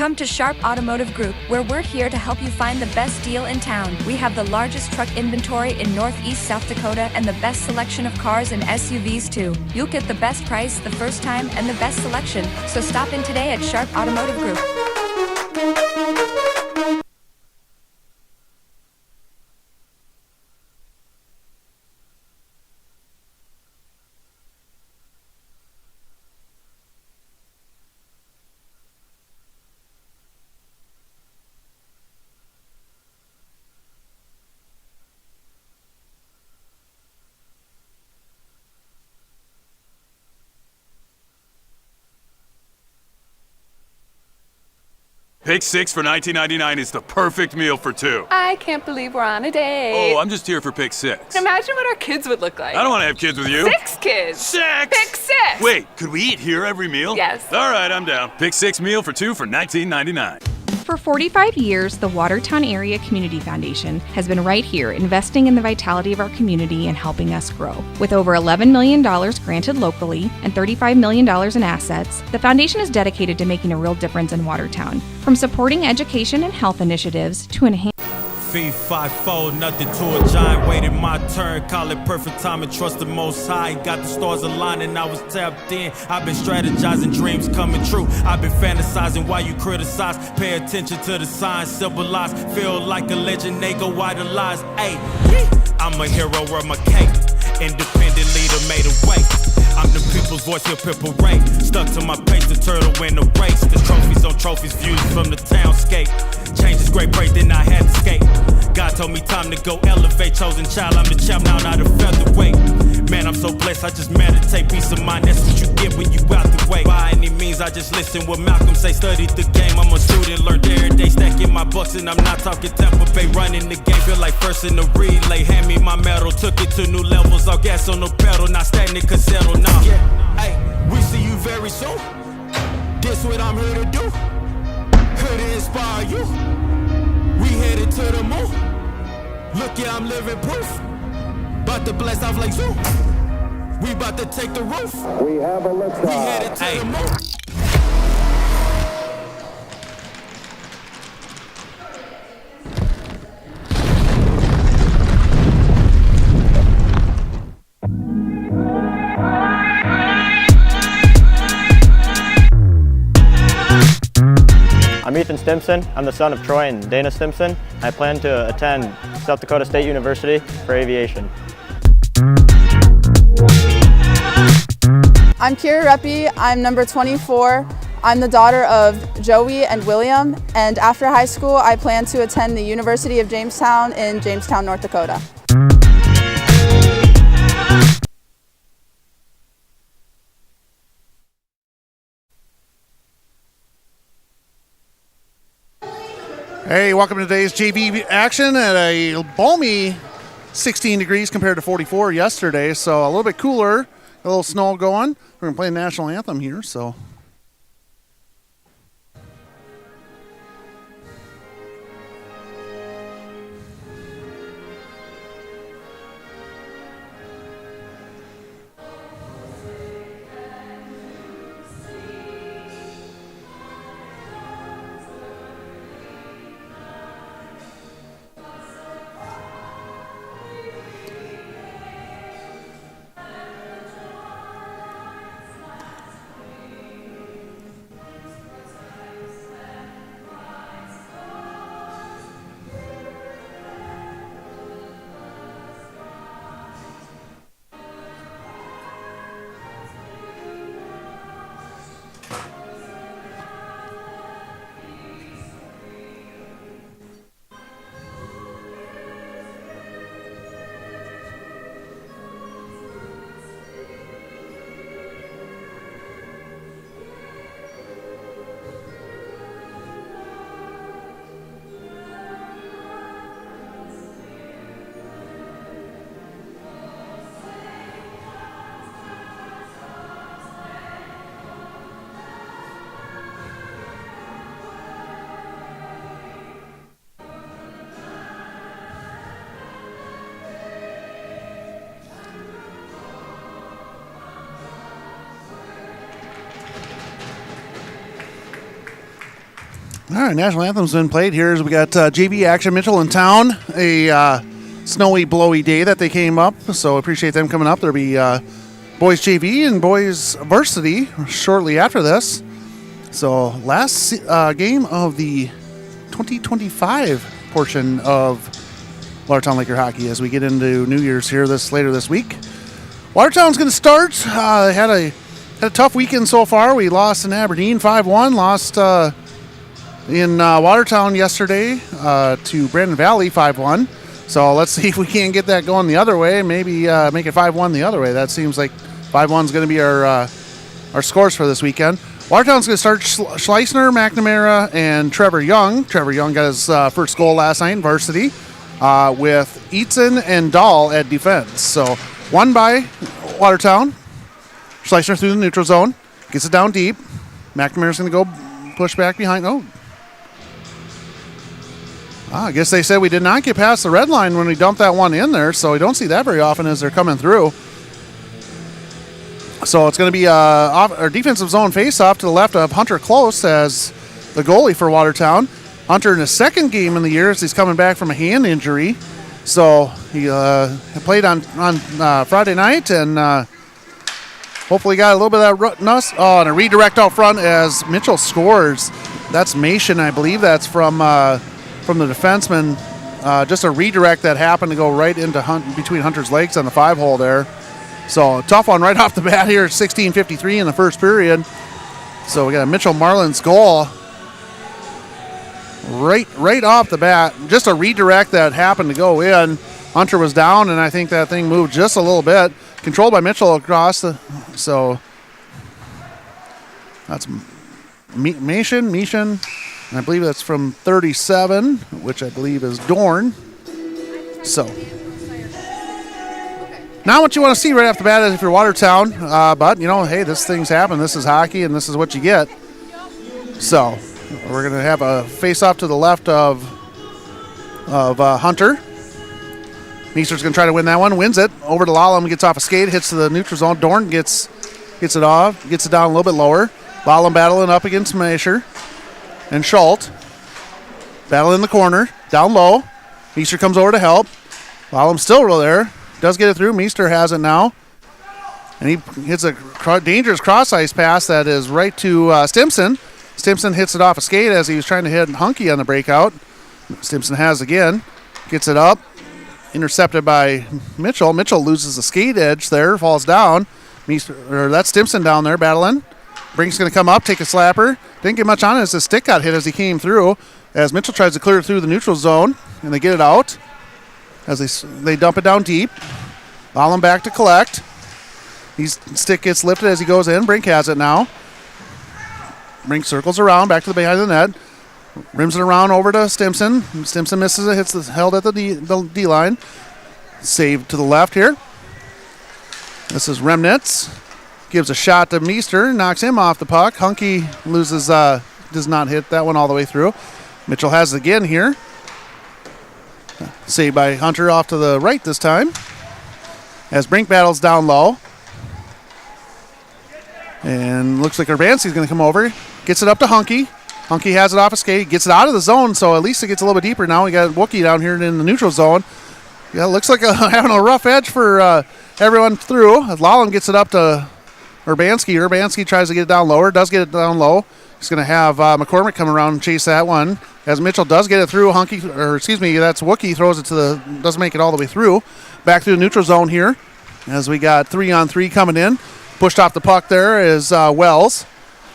Come to Sharp Automotive Group, where we're here to help you find the best deal in town. We have the largest truck inventory in Northeast South Dakota and the best selection of cars and SUVs too. You'll get the best price the first time and the best selection, so stop in today at Sharp Automotive Group. Pick 6 for $19.99 is the perfect meal for two. I can't believe we're on a date. Oh, I'm just here for pick 6. Imagine what our kids would look like. I don't want to have kids with you. 6 kids. 6! Pick 6! Wait, could we eat here every meal? Yes. All right, I'm down. Pick 6 meal for two for $19.99. For 45 years, the Watertown Area Community Foundation has been right here investing in the vitality of our community and helping us grow. With over $11 million granted locally and $35 million in assets, the foundation is dedicated to making a real difference in Watertown. From supporting education and health initiatives to enhance Feet 5-4, nothing to a giant. Waited my turn, call it perfect time and trust the most high. Got the stars aligning, I was tapped in. I've been strategizing, dreams coming true. I've been fantasizing while you criticize. Pay attention to the signs, symbolize. Feel like a legend, they go idolize. Ayy, I'm a hero, wear my cape. Independent leader made a way. I'm the people's voice, your people rank. Stuck to my pace, the turtle win the race. The trophies on trophies, views from the townscape. Change is great, break, then I had to skate. God told me time to go elevate. Chosen child, I'm the champ, now not a featherweight. Man, I'm so blessed, I just meditate. Peace of mind, that's what you get when you out the way. By any means, I just listen what Malcolm say. Studied the game, I'm a student, learned every day. Stacking my bucks and I'm not talking Tampa Bay. Running the game, feel like first in the relay. Hand me my medal, took it to new levels. All gas on the pedal, not stagnant, cause settle now. Yeah, hey, we see you very soon. This what I'm here to do. Here to inspire you. We headed to the moon. Look, yeah, I'm living proof. About to blast off like zoo. We about to take the roof. We have a liftoff. We headed to the moon. I'm Ethan Stimson. I'm the son of Troy and Dana Stimson. I plan to attend South Dakota State University for aviation. I'm Kira Reppy. I'm number 24. I'm the daughter of Joey and William, and after high school I plan to attend the University of Jamestown in Jamestown, North Dakota. Hey, welcome to today's JV action at a balmy 16 degrees compared to 44 yesterday, so a little bit cooler, a little snow going. We're going to play the national anthem here, so. All right, national anthem's been played here as we got JV action. Mitchell in town. A snowy, blowy day that they came up, so appreciate them coming up. There'll be boys JV and boys varsity shortly after this. So last game of the 2025 portion of Watertown Laker hockey as we get into New Year's here later this week. Watertown's going to start. They had a tough weekend so far. We lost in Aberdeen 5-1, lost in Watertown yesterday to Brandon Valley 5-1. So let's see if we can't get that going the other way. Maybe make it 5-1 the other way. That seems like 5-1 is going to be our scores for this weekend. Watertown's going to start Schleisner, McNamara, and Trevor Young. Trevor Young got his first goal last night in varsity with Eaton and Dahl at defense. So one by Watertown. Schleisner through the neutral zone. Gets it down deep. McNamara's going to go push back behind. I guess they said we did not get past the red line when we dumped that one in there, so we don't see that very often as they're coming through. So it's going to be our defensive zone face-off to the left of Hunter Close as the goalie for Watertown. Hunter in his second game in the year as he's coming back from a hand injury. So he played on Friday night and hopefully got a little bit of that rust. Oh, and a redirect out front as Mitchell scores. That's Mason, I believe. That's from the defenseman. Just a redirect that happened to go right into between Hunter's legs on the 5-hole there. So tough one right off the bat here. 16:53 in the first period. So we got a Mitchell Marlins goal right off the bat. Just a redirect that happened to go in. Hunter was down, and I think that thing moved just a little bit. Controlled by Mitchell across the. So that's Mishan. I believe that's from 37, which I believe is Dorn. So not what you want to see right off the bat is if you're Watertown, but hey, this thing's happened. This is hockey, and this is what you get. So we're going to have a face-off to the left of Hunter. Meester's going to try to win that one. Wins it. Over to Lallam. Gets off a skate. Hits to the neutral zone. Dorn gets it off. Gets it down a little bit lower. Lallam battling up against Masher. And Schultz. Battle in the corner. Down low. Meester comes over to help. Lallam's still there. Does get it through. Meester has it now. And he hits a dangerous cross-ice pass that is right to Stimson. Stimson hits it off a skate as he was trying to hit Hunky on the breakout. Stimson has again. Gets it up. Intercepted by Mitchell. Mitchell loses the skate edge there. Falls down. That's Stimson down there battling. Brink's going to come up, take a slapper. Didn't get much on it as his stick got hit as he came through. As Mitchell tries to clear it through the neutral zone. And they get it out. As they dump it down deep. Lallam back to collect. His stick gets lifted as he goes in. Brink has it now. Brink circles around, back to the behind of the net. Rims it around over to Stimson. Stimson misses it, held at the D line. Saved to the left here. This is Remnitz. Gives a shot to Meester, knocks him off the puck. Hunky loses, does not hit that one all the way through. Mitchell has it again here. Saved by Hunter off to the right this time. As Brink battles down low. And looks like Urbanski's going to come over. Gets it up to Hunky. Hunky has it off a skate. Gets it out of the zone, so at least it gets a little bit deeper now. We got Wookie down here in the neutral zone. Yeah, looks like having a rough edge for everyone through. Lallam gets it up to Urbanski. Urbanski tries to get it down lower. Does get it down low. He's going to have McCormick come around and chase that one. As Mitchell does get it through, that's Wookie throws it doesn't make it all the way through. Back through the neutral zone here. As we got 3-on-3 coming in. Pushed off the puck there is Wells.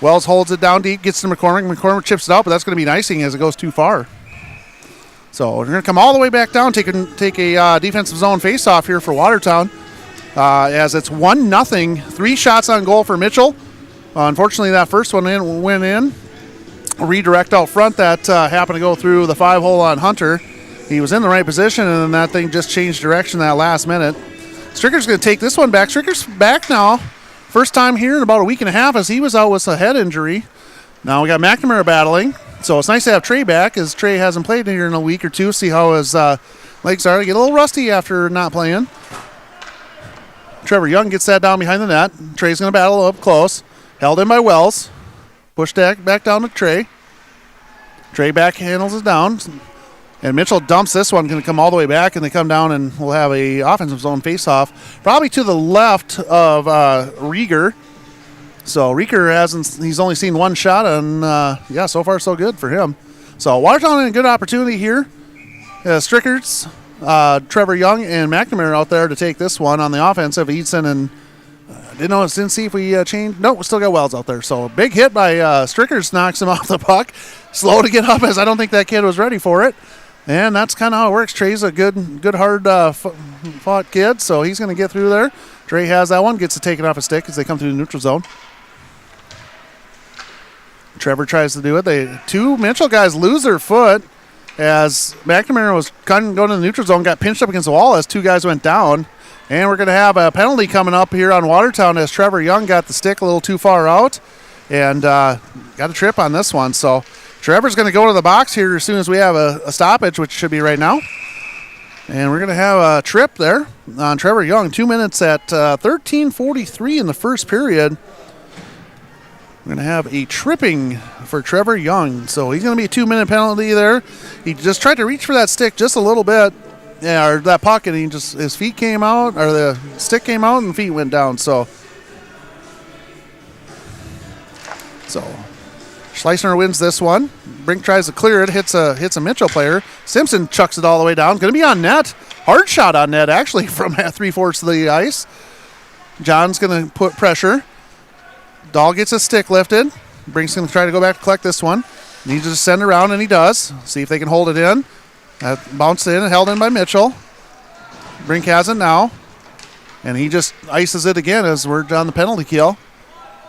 Wells holds it down deep, gets to McCormick. McCormick chips it out, but that's going to be an icing as it goes too far. So we're going to come all the way back down, take a defensive zone face-off here for Watertown. As it's 1-0, 3 shots on goal for Mitchell. Unfortunately, that first one went in. A redirect out front that happened to go through the 5-hole on Hunter. He was in the right position, and then that thing just changed direction that last minute. Stricker's going to take this one back. Stricker's back now. First time here in about a week and a half as he was out with a head injury. Now we got McNamara battling. So it's nice to have Trey back as Trey hasn't played here in a week or two. See how his legs are. They get a little rusty after not playing. Trevor Young gets that down behind the net. Trey's going to battle up close. Held in by Wells. Pushed back down to Trey. Trey back handles it down. And Mitchell dumps this one, going to come all the way back, and they come down, and we'll have a offensive zone face-off, probably to the left of Rieger. So Rieger he's only seen one shot, and so far so good for him. So Watertown in a good opportunity here. Strickerts, Trevor Young, and McNamara out there to take this one on the offensive. Easton and didn't see if we changed. No, we still got Wells out there. So a big hit by Strickers knocks him off the puck. Slow to get up, as I don't think that kid was ready for it. And that's kind of how it works. Trey's a good hard fought kid, so he's going to get through there. Trey has that one, gets to take it off his stick as they come through the neutral zone. Trevor tries to do it. Two Mitchell guys lose their foot as McNamara was going to the neutral zone, got pinched up against the wall as two guys went down. And we're going to have a penalty coming up here on Watertown as Trevor Young got the stick a little too far out and got a trip on this one. So Trevor's going to go to the box here as soon as we have a stoppage, which should be right now. And we're going to have a trip there on Trevor Young. 2 minutes at 13:43 in the first period. We're going to have a tripping for Trevor Young. So he's going to be a 2-minute penalty there. He just tried to reach for that stick just a little bit. Yeah, or that puck, and his feet came out, or the stick came out, and the feet went down. So Schleisner wins this one. Brink tries to clear it, hits a Mitchell player. Simpson chucks it all the way down. Going to be on net. Hard shot on net, actually, from 3/4 of the ice. John's going to put pressure. Dahl gets his stick lifted. Brink's going to try to go back to collect this one. Needs to send around, and he does. See if they can hold it in. That bounced in and held in by Mitchell. Brink has it now. And he just ices it again as we're on the penalty kill.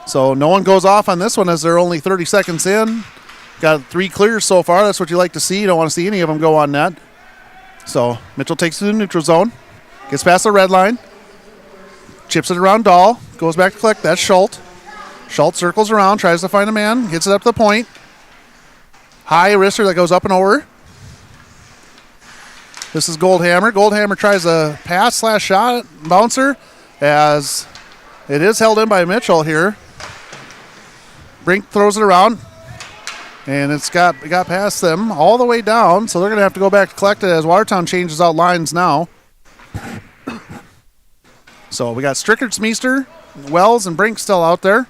So no one goes off on this one as they're only 30 seconds in. Got 3 clears so far. That's what you like to see. You don't want to see any of them go on net. So Mitchell takes it to the neutral zone. Gets past the red line. Chips it around Dahl. Goes back to collect. That's Schultz. Schultz circles around. Tries to find a man. Gets it up to the point. High wrister that goes up and over. This is Goldhammer. Goldhammer tries a pass/shot bouncer as it is held in by Mitchell here. Brink throws it around, and it got past them all the way down, so they're going to have to go back to collect it as Watertown changes out lines now. So we got Strickerts, Meester, Wells, and Brink still out there.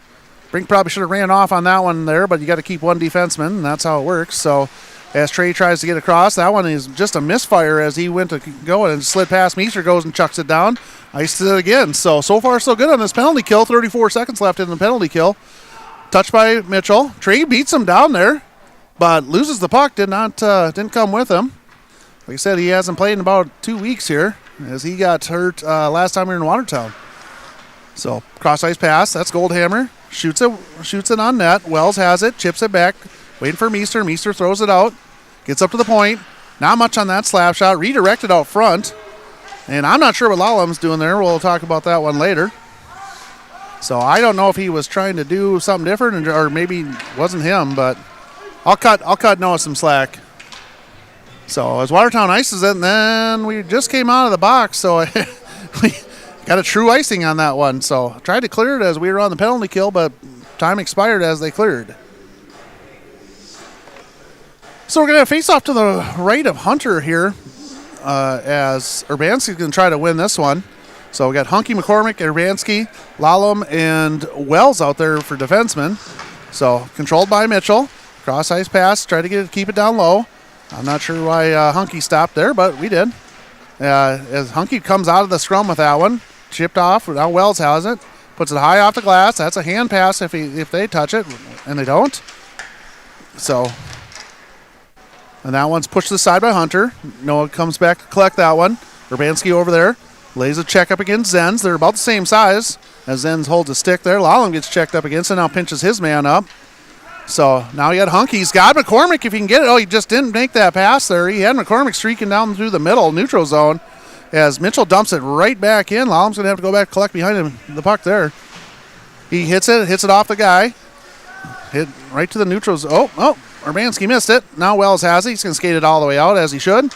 Brink probably should have ran off on that one there, but you got to keep one defenseman, and that's how it works. So as Trey tries to get across, that one is just a misfire as he went to go and slid past Meester, goes and chucks it down. Iced it again. So far so good on this penalty kill. 34 seconds left in the penalty kill. Touched by Mitchell. Trey beats him down there, but loses the puck. Didn't come with him. Like I said, he hasn't played in about 2 weeks here as he got hurt last time we were in Watertown. So cross ice pass. That's Goldhammer. Shoots it on net. Wells has it. Chips it back. Waiting for Meester. Meester throws it out. Gets up to the point. Not much on that slap shot. Redirected out front. And I'm not sure what Lallam's doing there. We'll talk about that one later. So I don't know if he was trying to do something different or maybe it wasn't him, but I'll cut Noah some slack. So as Watertown ices it, and then we just came out of the box, so we got a true icing on that one. So I tried to clear it as we were on the penalty kill, but time expired as they cleared. So we're going to have face off to the right of Hunter here as Urbanski's going to try to win this one. So we got Hunky, McCormick, Urbanski, Lallam, and Wells out there for defensemen. So controlled by Mitchell. Cross ice pass, try to keep it down low. I'm not sure why Hunky stopped there, but we did. As Hunky comes out of the scrum with that one, chipped off. Now Wells has it, puts it high off the glass. That's a hand pass if they touch it, and they don't. So, and that one's pushed to the side by Hunter. Noah comes back to collect that one. Urbanski over there lays a check up against Zenz. They're about the same size as Zenz holds a stick there. Lallam gets checked up against and now pinches his man up. So now he had Hunky. He's got McCormick if he can get it. Oh, he just didn't make that pass there. He had McCormick streaking down through the middle, neutral zone, as Mitchell dumps it right back in. Lallam's going to have to go back and collect behind him, the puck there. He hits it off the guy. Hit right to the neutral zone. Oh, Urbanski missed it. Now Wells has it. He's going to skate it all the way out as he should.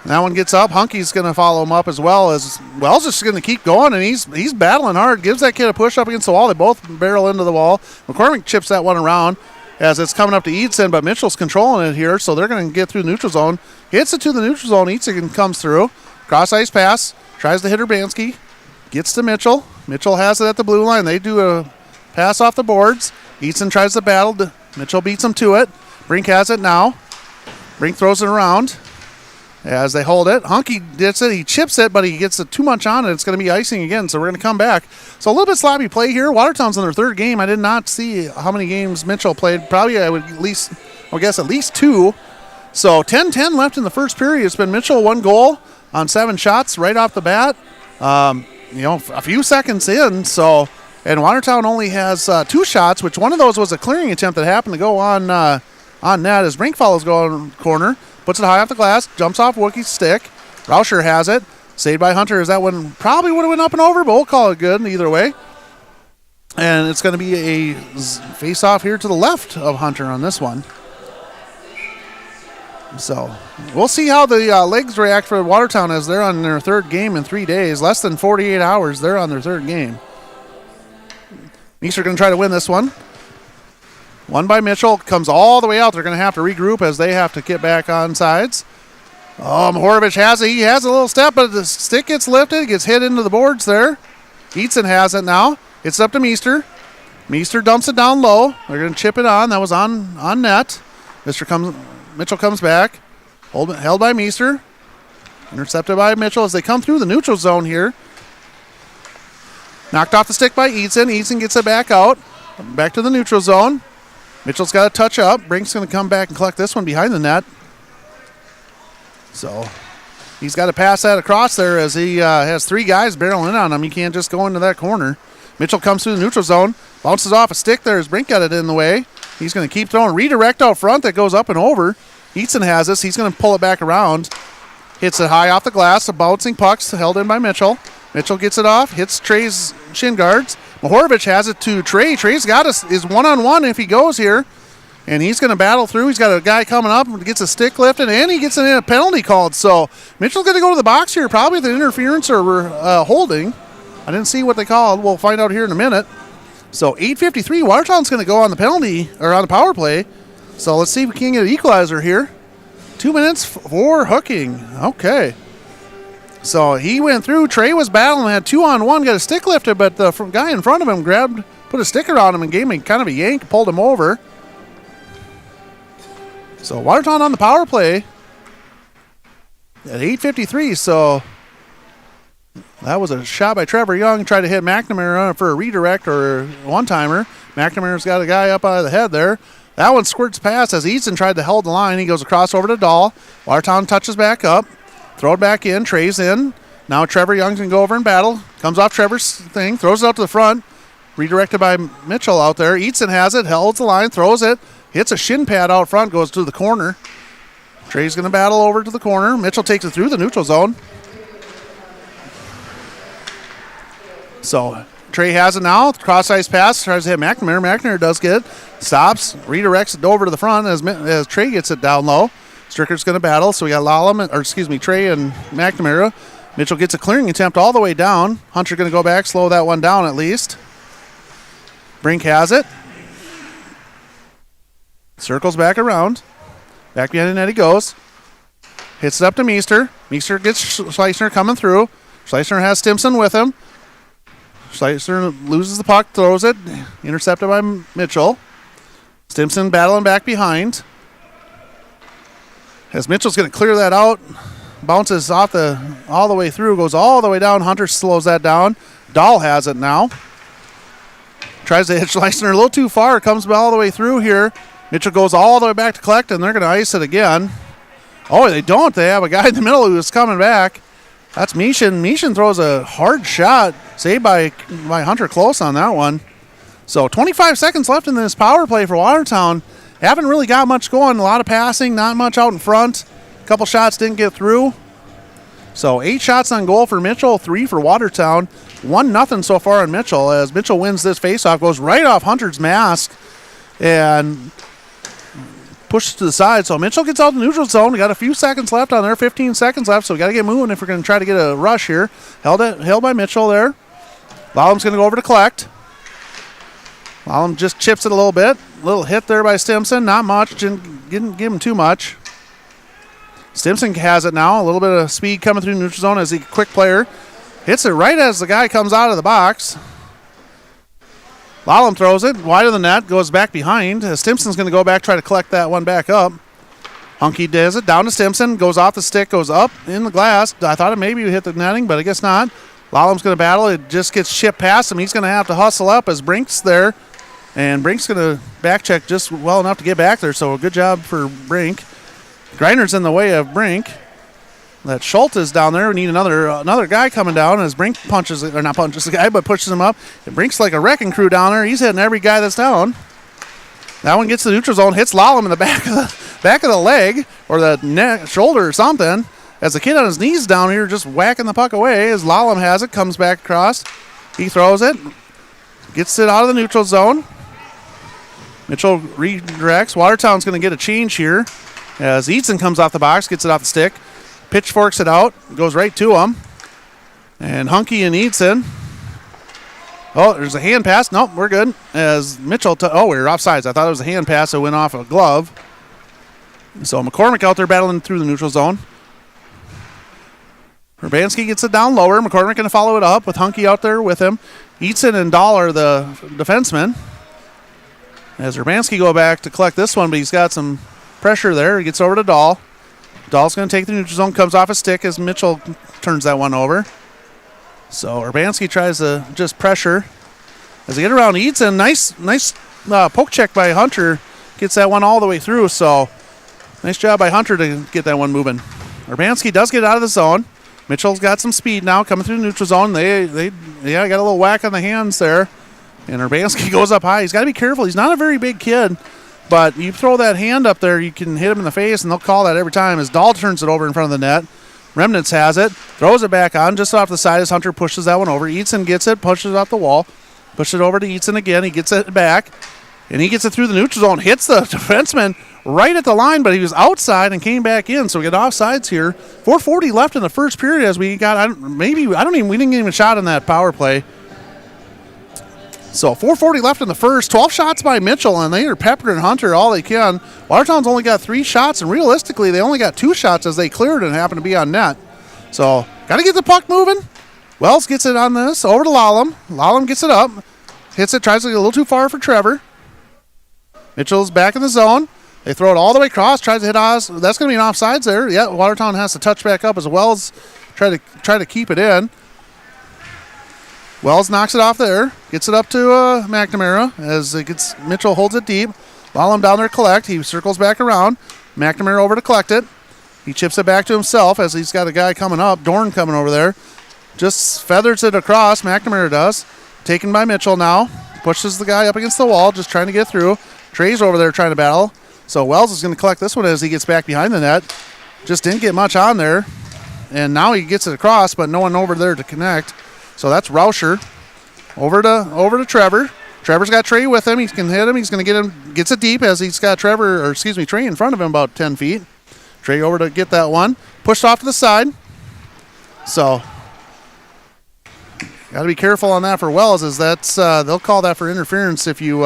And that one gets up. Hunky's going to follow him up as well as Wells just going to keep going, and he's battling hard. Gives that kid a push up against the wall. They both barrel into the wall. McCormick chips that one around. as it's coming up to Eadson, but Mitchell's controlling it here, so they're going to get through the neutral zone. Hits it to the neutral zone. Eadson comes through. Cross ice pass. Tries to hit Urbanski. Gets to Mitchell. Mitchell has it at the blue line. They do a pass off the boards. Eadson tries to battle. Mitchell beats him to it. Brink has it now. Brink throws it around as they hold it. Hunky gets it. He chips it, but he gets it too much on it. It's going to be icing again, so we're going to come back. So a little bit sloppy play here. Watertown's in their third game. I did not see how many games Mitchell played. Probably I would guess at least 2. So 10-10 left in the first period. It's been Mitchell 1 goal on 7 shots right off the bat. A few seconds in. So, and Watertown only has 2 shots, which one of those was a clearing attempt that happened to go on net as Brink follows going corner. Puts it high off the glass, jumps off Wookie's stick. Rauscher has it. Saved by Hunter as that one probably would have went up and over, but we'll call it good either way. And it's going to be a face-off here to the left of Hunter on this one. So we'll see how the legs react for Watertown as they're on their third game in 3 days. Less than 48 hours, they're on their third game. Meester going to try to win this one. One by Mitchell, comes all the way out. They're going to have to regroup as they have to get back on sides. Mohorovich has it. He has a little step, but the stick gets lifted, gets hit into the boards there. Eadson has it now. It's up to Meester. Meester dumps it down low. They're going to chip it on. That was on net. Mitchell comes back. Held by Meester. Intercepted by Mitchell as they come through the neutral zone here. Knocked off the stick by Eadson. Eadson gets it back out. Back to the neutral zone. Mitchell's got to touch up. Brink's going to come back and collect this one behind the net. So he's got to pass that across there as he has 3 guys barreling in on him. He can't just go into that corner. Mitchell comes through the neutral zone. Bounces off a stick there as Brink got it in the way. He's going to keep throwing. Redirect out front that goes up and over. Eadson has this. He's going to pull it back around. Hits it high off the glass. A bouncing puck's held in by Mitchell. Mitchell gets it off. Hits Trey's shin guards. Mohorovich has it to Trey. Trey's got his one-on-one if he goes here. And he's going to battle through. He's got a guy coming up and gets a stick lifted, and he gets a penalty called. So Mitchell's going to go to the box here, probably with an interference or holding. I didn't see what they called. We'll find out here in a minute. So 8:53, Watertown's going to go on the penalty, or on the power play. So let's see if we can get an equalizer here. 2 minutes for hooking. Okay. So he went through. Trey was battling, had 2-on-1, got a stick lifted, but the guy in front of him put a sticker on him and gave him kind of a yank, pulled him over. So Watertown on the power play at 8:53. So that was a shot by Trevor Young. Tried to hit McNamara for a redirect or one-timer. McNamara's got a guy up out of the head there. That one squirts past as Easton tried to hold the line. He goes across over to Dahl. Watertown touches back up. Throw it back in. Trey's in. Now Trevor Young's going to go over and battle. Comes off Trevor's thing. Throws it out to the front. Redirected by Mitchell out there. Easton has it. Holds the line. Throws it. Hits a shin pad out front. Goes to the corner. Trey's going to battle over to the corner. Mitchell takes it through the neutral zone. So Trey has it now. Cross-ice pass. Tries to hit McNamara. McNamara does get it. Stops. Redirects it over to the front as Trey gets it down low. Stricker's going to battle. So we got Trey and McNamara. Mitchell gets a clearing attempt all the way down. Hunter going to go back, slow that one down at least. Brink has it. Circles back around. Back behind the net he goes. Hits it up to Meester. Meester gets Schleisner coming through. Schleisner has Stimson with him. Schleisner loses the puck, throws it. Intercepted by Mitchell. Stimson battling back behind. As Mitchell's going to clear that out. Bounces off all the way through, goes all the way down. Hunter slows that down. Dahl has it now. Tries to hit Schleisner a little too far. Comes all the way through here. Mitchell goes all the way back to collect, and they're going to ice it again. Oh, they don't. They have a guy in the middle who's coming back. That's Meeshan. Meeshan throws a hard shot. Saved by Hunter Close on that one. So 25 seconds left in this power play for Watertown. Haven't really got much going. A lot of passing, not much out in front. A couple shots didn't get through. So 8 shots on goal for Mitchell, 3 for Watertown. 1-0 so far on Mitchell as Mitchell wins this faceoff. Goes right off Hunter's mask and pushes to the side. So Mitchell gets out the neutral zone. We got a few seconds left on there, 15 seconds left. So we got to get moving if we're going to try to get a rush here. Held by Mitchell there. Lallam's going to go over to collect. Lallam just chips it a little bit. little hit there by Stimson. Not much. Didn't give him too much. Stimson has it now. A little bit of speed coming through neutral zone as a quick player. Hits it right as the guy comes out of the box. Lallam throws it wide of the net. Goes back behind. Stimson's going to go back, try to collect that one back up. Hunky does it. Down to Stimson. Goes off the stick. Goes up in the glass. I thought it maybe would hit the netting, but I guess not. Lallam's going to battle. It just gets chipped past him. He's going to have to hustle up as Brink's there. And Brink's going to back check just well enough to get back there. So a good job for Brink. Greiner's in the way of Brink. That Schultz is down there. We need another guy coming down as Brink punches the guy, but pushes him up. And Brink's like a wrecking crew down there. He's hitting every guy that's down. That one gets to the neutral zone, hits Lallam in the back of the leg or the neck, shoulder or something. As the kid on his knees down here just whacking the puck away as Lallam has it, comes back across. He throws it, gets it out of the neutral zone. Mitchell redirects. Watertown's going to get a change here as Eaton comes off the box, gets it off the stick. Pitchforks it out, goes right to him. And Hunky and Eaton. Oh, there's a hand pass. Nope, we're good. As Mitchell, we were offsides. I thought it was a hand pass that went off a glove. So McCormick out there battling through the neutral zone. Urbanski gets it down lower. McCormick going to follow it up with Hunky out there with him. Eaton and Dollar, the defenseman. As Urbanski go back to collect this one, but he's got some pressure there. He gets over to Dahl. Dahl's going to take the neutral zone, comes off a stick as Mitchell turns that one over. So Urbanski tries to just pressure. As they get around Eaton, nice poke check by Hunter. Gets that one all the way through, so nice job by Hunter to get that one moving. Urbanski does get out of the zone. Mitchell's got some speed now coming through the neutral zone. They got a little whack on the hands there. And Urbanski goes up high. He's got to be careful. He's not a very big kid, but you throw that hand up there, you can hit him in the face, and they'll call that every time as Dahl turns it over in front of the net. Remnants has it, throws it back on just off the side as Hunter pushes that one over. Eaton gets it, pushes it off the wall, pushes it over to Eaton again. He gets it back, and he gets it through the neutral zone, hits the defenseman right at the line, but he was outside and came back in, so we get offsides here. 4:40 left in the first period as we got, we didn't get even a shot on that power play. So 4:40 left in the first. 12 shots by Mitchell, and they are peppering Hunter all they can. Watertown's only got 3 shots, and realistically, they only got 2 shots as they cleared and happened to be on net. So got to get the puck moving. Wells gets it on this, over to Lallam. Lallam gets it up, hits it, tries to get a little too far for Trevor. Mitchell's back in the zone. They throw it all the way across, tries to hit Oz. That's going to be an offsides there. Yeah, Watertown has to touch back up as Wells try to keep it in. Wells knocks it off there, gets it up to McNamara as it gets Mitchell holds it deep. Lallam down there collect. He circles back around. McNamara over to collect it. He chips it back to himself as he's got a guy coming up, Dorn coming over there. Just feathers it across, McNamara does. Taken by Mitchell now. Pushes the guy up against the wall, just trying to get through. Trey's over there trying to battle. So Wells is going to collect this one as he gets back behind the net. Just didn't get much on there. And now he gets it across, but no one over there to connect. So that's Rauscher. Over to Trevor. Trevor's got Trey with him. He can hit him. He's going to get him. Gets it deep as he's got Trey in front of him about 10 feet. Trey over to get that one. Pushed off to the side. So got to be careful on that for Wells, as that's they'll call that for interference if you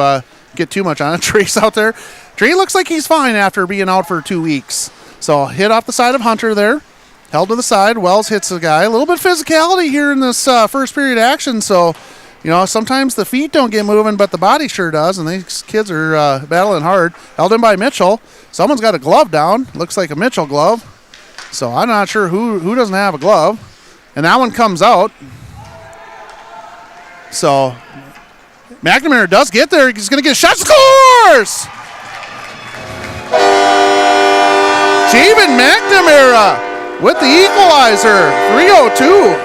get too much on it. Trey's out there. Trey looks like he's fine after being out for 2 weeks. So hit off the side of Hunter there. Held to the side. Wells hits the guy. A little bit of physicality here in this first period action. So, sometimes the feet don't get moving, but the body sure does. And these kids are battling hard. Held in by Mitchell. Someone's got a glove down. Looks like a Mitchell glove. So I'm not sure who doesn't have a glove. And that one comes out. So McNamara does get there. He's going to get a shot. Scores! Javen McNamara with the equalizer, 3:02.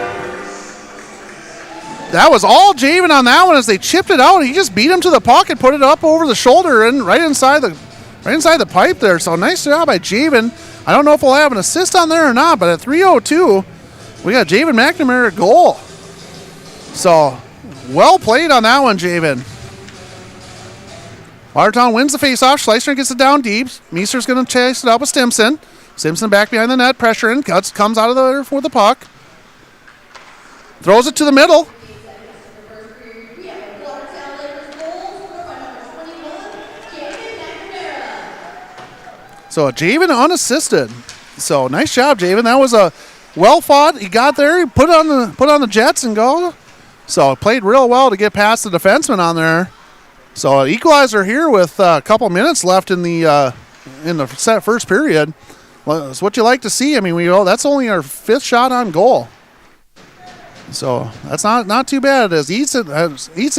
That was all Javen on that one as they chipped it out. He just beat him to the puck and put it up over the shoulder and right inside the pipe there. So nice job by Javen. I don't know if we'll have an assist on there or not, but at 3:02, we got Javen McNamara goal. So well played on that one, Javen. Watertown wins the faceoff. Schleicher gets it down deep. Meester's going to chase it up with Stimson. Stimson back behind the net, pressuring. Comes out of there for the puck. Throws it to the middle. So Javen unassisted. So nice job, Javen. That was a well fought. He got there. He put on the Jets and go. So it played real well to get past the defenseman on there. So an equalizer here with a couple minutes left in the first period. Well, that's what you like to see. I mean, that's only our 5th shot on goal. So that's not too bad as Easton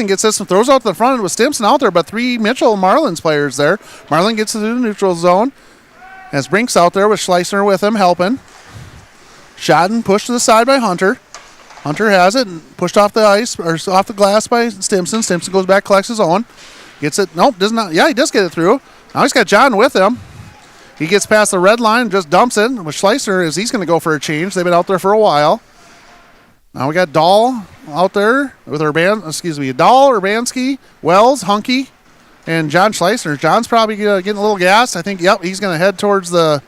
gets this and throws out to the front with Stimson out there, but 3 Mitchell Marlins players there. Marlin gets to the neutral zone as Brink's out there with Schleissner with him helping. Shot and pushed to the side by Hunter. Hunter has it and pushed off the ice or off the glass by Stimson. Stimson goes back, collects his own. Gets it. Nope, does not. Yeah, he does get it through. Now he's got John with him. He gets past the red line and just dumps it. With Schleissner, as he's going to go for a change. They've been out there for a while. Now we got Dahl out there with Dahl, Urbanski, Wells, Hunky, and John Schleissner. John's probably getting a little gas. I think. Yep, he's going to head towards the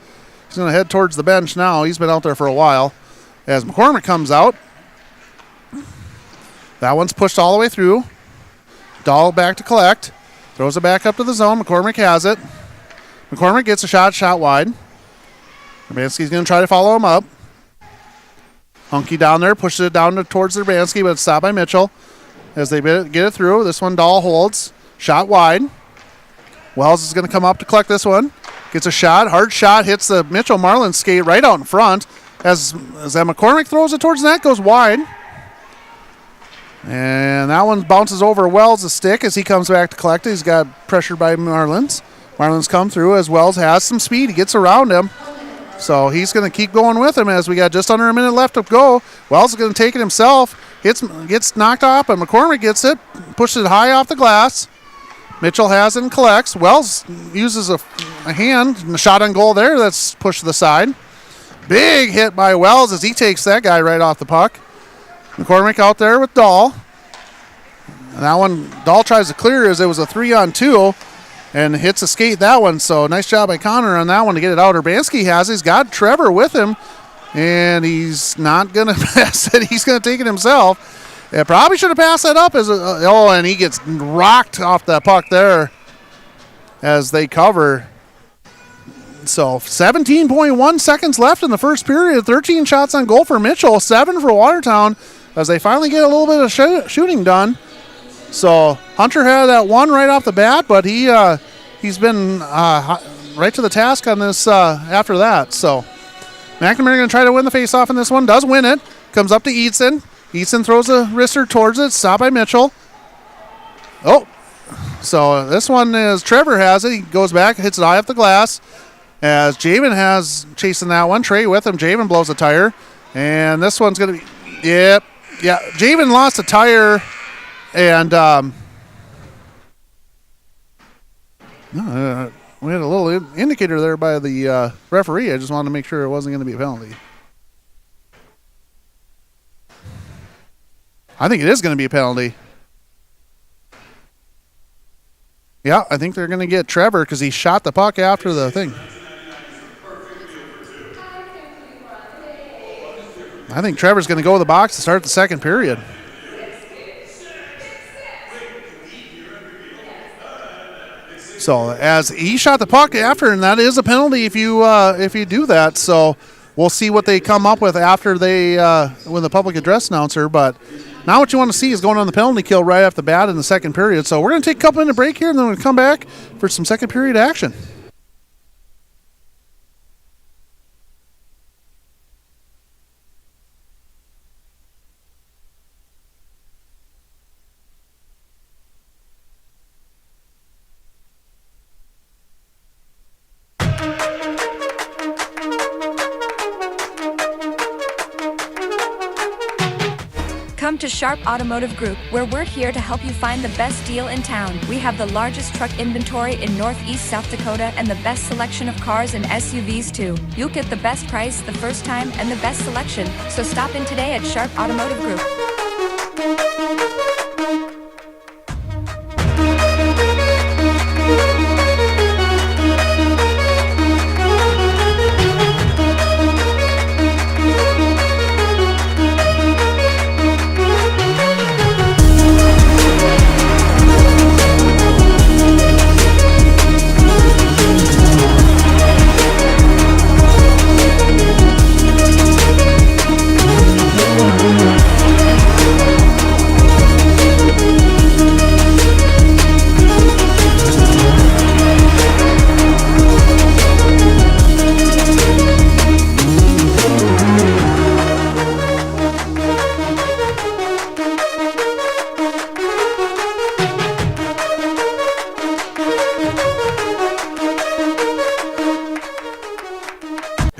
bench now. He's been out there for a while. As McCormick comes out, that one's pushed all the way through. Dahl back to collect, throws it back up to the zone. McCormick has it. McCormick gets a shot wide. Urbanski's going to try to follow him up. Hunky down there, pushes it down towards Urbanski, but it's stopped by Mitchell as they get it through. This one Dahl holds. Shot wide. Wells is going to come up to collect this one. Gets a shot. Hard shot. Hits the Mitchell Marlins skate right out in front. As that McCormick throws it towards the net, goes wide. And that one bounces over Wells' stick as he comes back to collect it. He's got pressured by Marlins. Marlins come through as Wells has some speed. He gets around him. So he's going to keep going with him as we got just under a minute left to go. Wells is going to take it himself. Gets knocked off, but McCormick gets it. Pushes it high off the glass. Mitchell has it and collects. Wells uses a hand. And the shot on goal there. That's pushed to the side. Big hit by Wells as he takes that guy right off the puck. McCormick out there with Dahl. And that one, Dahl tries to clear as it was a 3-on-2. And hits a skate that one. So nice job by Connor on that one to get it out. Urbanski has it. He's got Trevor with him. And he's not going to pass it. He's going to take it himself. Yeah, probably should have passed that up. And he gets rocked off that puck there as they cover. So 17.1 seconds left in the first period. 13 shots on goal for Mitchell. 7 for Watertown as they finally get a little bit of shooting done. So Hunter had that one right off the bat, but he's been right to the task on this after that. So McNamara going to try to win the faceoff in this one. Does win it. Comes up to Easton. Easton throws a wrister towards it. Stopped by Mitchell. Oh, so this one is Trevor has it. He goes back, hits it high off the glass. As Javen has chasing that one. Trey with him. Javen blows a tire. And this one's going to be, yeah. Javen lost a tire. And we had a little indicator there by the referee. I just wanted to make sure it wasn't going to be a penalty. I think it is going to be a penalty. Yeah, I think they're going to get Trevor because he shot the puck after the thing. I think Trevor's going to go to the box to start the second period. So as he shot the puck after, and that is a penalty if you do that. So we'll see what they come up with after they with the public address announcer. But now what you want to see is going on the penalty kill right off the bat in the second period. So we're going to take a couple minute break here, and then we're going to come back for some second period action. Come to Sharp Automotive Group, where we're here to help you find the best deal in town. We have the largest truck inventory in Northeast South Dakota and the best selection of cars and SUVs too. You'll get the best price the first time and the best selection. So stop in today at Sharp Automotive Group.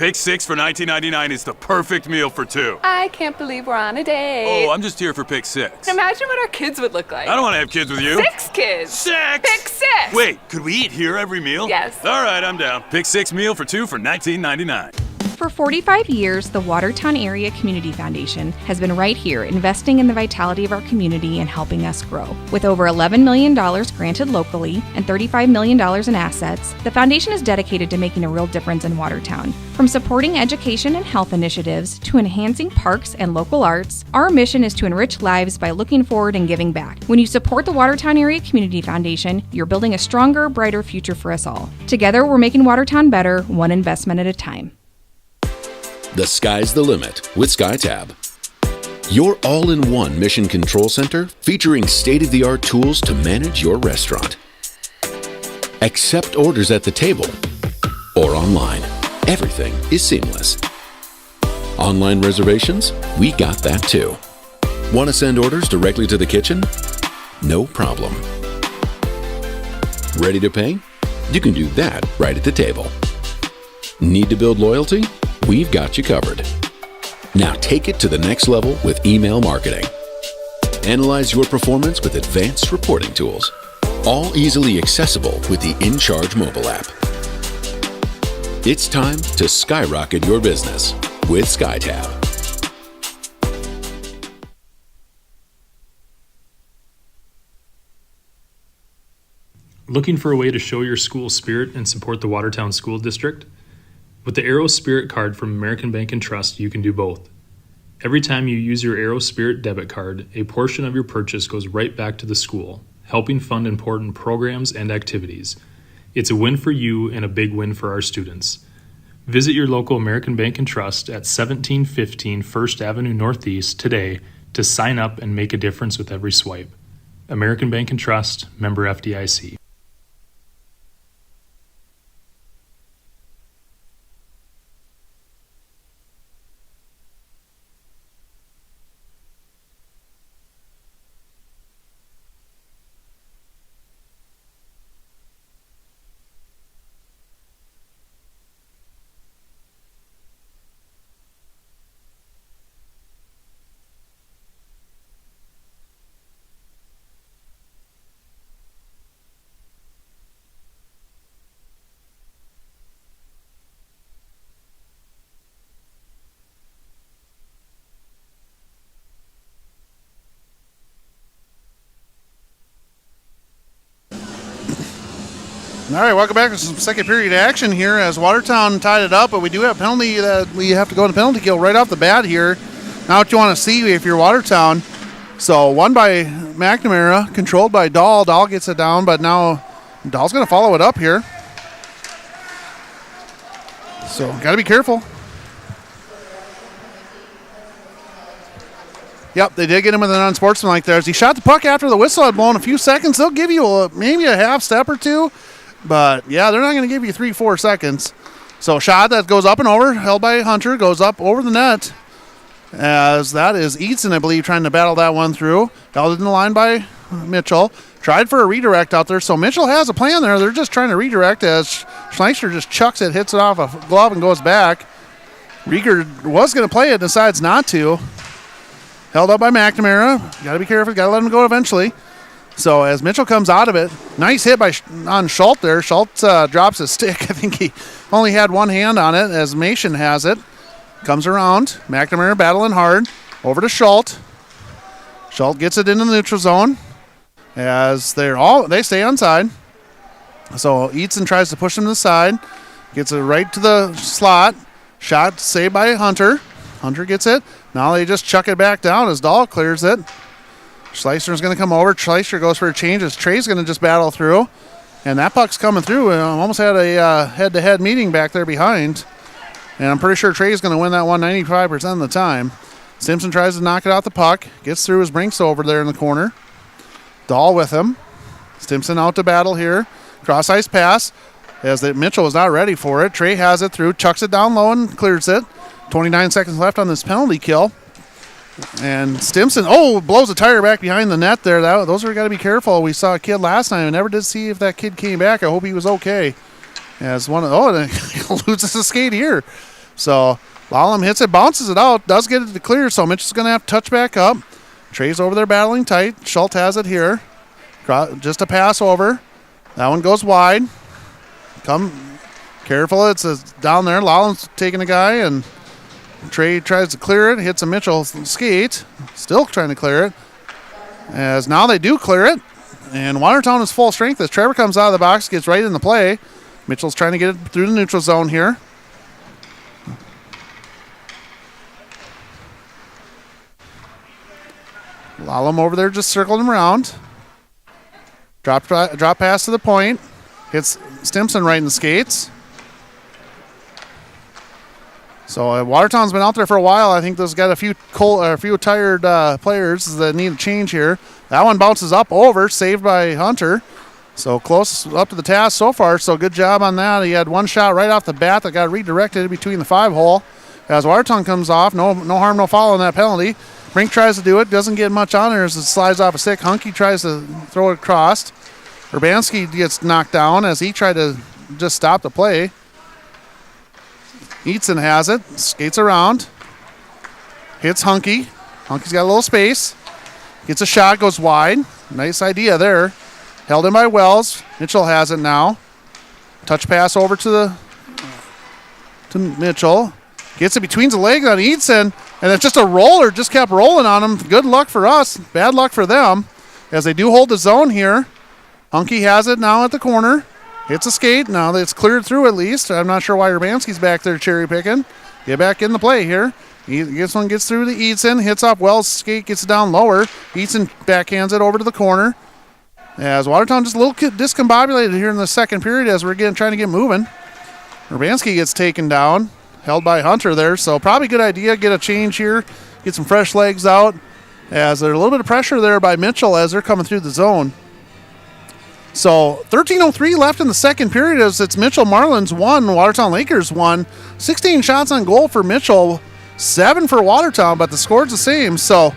Pick 6 for $19.99 is the perfect meal for two. I can't believe we're on a date. Oh, I'm just here for pick 6. Imagine what our kids would look like. I don't want to have kids with you. 6 kids. 6! Pick 6. Wait, could we eat here every meal? Yes. All right, I'm down. Pick 6 meal for two for $19.99. For 45 years, the Watertown Area Community Foundation has been right here investing in the vitality of our community and helping us grow. With over $11 million granted locally and $35 million in assets, the foundation is dedicated to making a real difference in Watertown. From supporting education and health initiatives to enhancing parks and local arts, our mission is to enrich lives by looking forward and giving back. When you support the Watertown Area Community Foundation, you're building a stronger, brighter future for us all. Together, we're making Watertown better, one investment at a time. The sky's the limit with SkyTab. Your all-in-one mission control center featuring state-of-the-art tools to manage your restaurant. Accept orders at the table or online. Everything is seamless. Online reservations? We got that too. Want to send orders directly to the kitchen? No problem. Ready to pay? You can do that right at the table. Need to build loyalty? We've got you covered. Now take it to the next level with email marketing. Analyze your performance with advanced reporting tools, all easily accessible with the InCharge mobile app. It's time to skyrocket your business with SkyTab. Looking for a way to show your school spirit and support the Watertown School District? With the Aero Spirit card from American Bank and Trust, you can do both. Every time you use your Aero Spirit debit card, a portion of your purchase goes right back to the school, helping fund important programs and activities. It's a win for you and a big win for our students. Visit your local American Bank and Trust at 1715 First Avenue Northeast today to sign up and make a difference with every swipe. American Bank and Trust, member FDIC. All right, welcome back to some second period action here as Watertown tied it up, but we do have a penalty that we have to go to penalty kill right off the bat here. Now what you want to see if you're Watertown. So one by McNamara, controlled by Dahl. Dahl gets it down, but now Dahl's going to follow it up here. So got to be careful. Yep, they did get him with an unsportsmanlike there. As he shot the puck after the whistle had blown a few seconds, they'll give you maybe a half step or two. But, yeah, they're not going to give you 3-4 seconds. So, shot that goes up and over, held by Hunter, goes up over the net. As that is Eatson, I believe, trying to battle that one through. Held in the line by Mitchell. Tried for a redirect out there. So, Mitchell has a plan there. They're just trying to redirect as Schleicher just chucks it, hits it off a glove, and goes back. Rieger was going to play it, decides not to. Held up by McNamara. Got to be careful. Got to let him go eventually. So as Mitchell comes out of it, nice hit on Schultz there. Schultz drops his stick. I think he only had one hand on it as Mason has it. Comes around. McNamara battling hard. Over to Schultz. Schultz gets it into the neutral zone as they stay onside. So Eatson tries to push him to the side. Gets it right to the slot. Shot saved by Hunter. Hunter gets it. Now they just chuck it back down as Dahl clears it. Schleicher's going to come over. Schleicher goes for a change as Trey's going to just battle through. And that puck's coming through. Almost had a head-to-head meeting back there behind. And I'm pretty sure Trey's going to win that one 95% of the time. Simpson tries to knock it out the puck. Gets through his Brinks over there in the corner. Dahl with him. Simpson out to battle here. Cross-ice pass as Mitchell was not ready for it. Trey has it through. Chucks it down low and clears it. 29 seconds left on this penalty kill. And Stimson, blows a tire back behind the net there. Those are got to be careful. We saw a kid last time. I never did see if that kid came back. I hope he was okay. As he loses a skate here. So Lallam hits it, bounces it out, does get it to clear, so Mitchell's going to have to touch back up. Trey's over there battling tight. Schultz has it here. Just a pass over. That one goes wide. Come careful, it's down there. Lallam's taking a guy, and Trey tries to clear it, hits a Mitchell skate. Still trying to clear it. As now they do clear it. And Watertown is full strength as Trevor comes out of the box, gets right in the play. Mitchell's trying to get it through the neutral zone here. Lallam over there just circled him around. Drop pass to the point. Hits Stimson right in the skates. So Watertown's been out there for a while. I think there's got a few tired players that need a change here. That one bounces up over, saved by Hunter. So close up to the task so far, so good job on that. He had one shot right off the bat that got redirected between the 5-hole. As Watertown comes off, no harm, no foul on that penalty. Brink tries to do it, doesn't get much on there as it slides off a stick. Hunky tries to throw it across. Urbanski gets knocked down as he tried to just stop the play. Eatson has it, skates around, hits Hunky. Hunky's got a little space. Gets a shot, goes wide. Nice idea there. Held in by Wells. Mitchell has it now. Touch pass over to Mitchell. Gets it between the legs on Eatson, and it's just a roller, just kept rolling on him. Good luck for us, bad luck for them, as they do hold the zone here. Hunky has it now at the corner. Hits a skate. Now it's cleared through at least. I'm not sure why Urbanski's back there cherry picking. Get back in the play here. This one gets through to Eatson. Hits off Wells' skate, gets it down lower. Eatson backhands it over to the corner. As Watertown just a little discombobulated here in the second period as we're trying to get moving. Urbanski gets taken down. Held by Hunter there. So probably good idea. Get a change here. Get some fresh legs out. As there's a little bit of pressure there by Mitchell as they're coming through the zone. So 13:03 left in the second period as it's Mitchell Marlins 1, Watertown Lakers 1. 16 shots on goal for Mitchell, 7 for Watertown, but the score's the same. So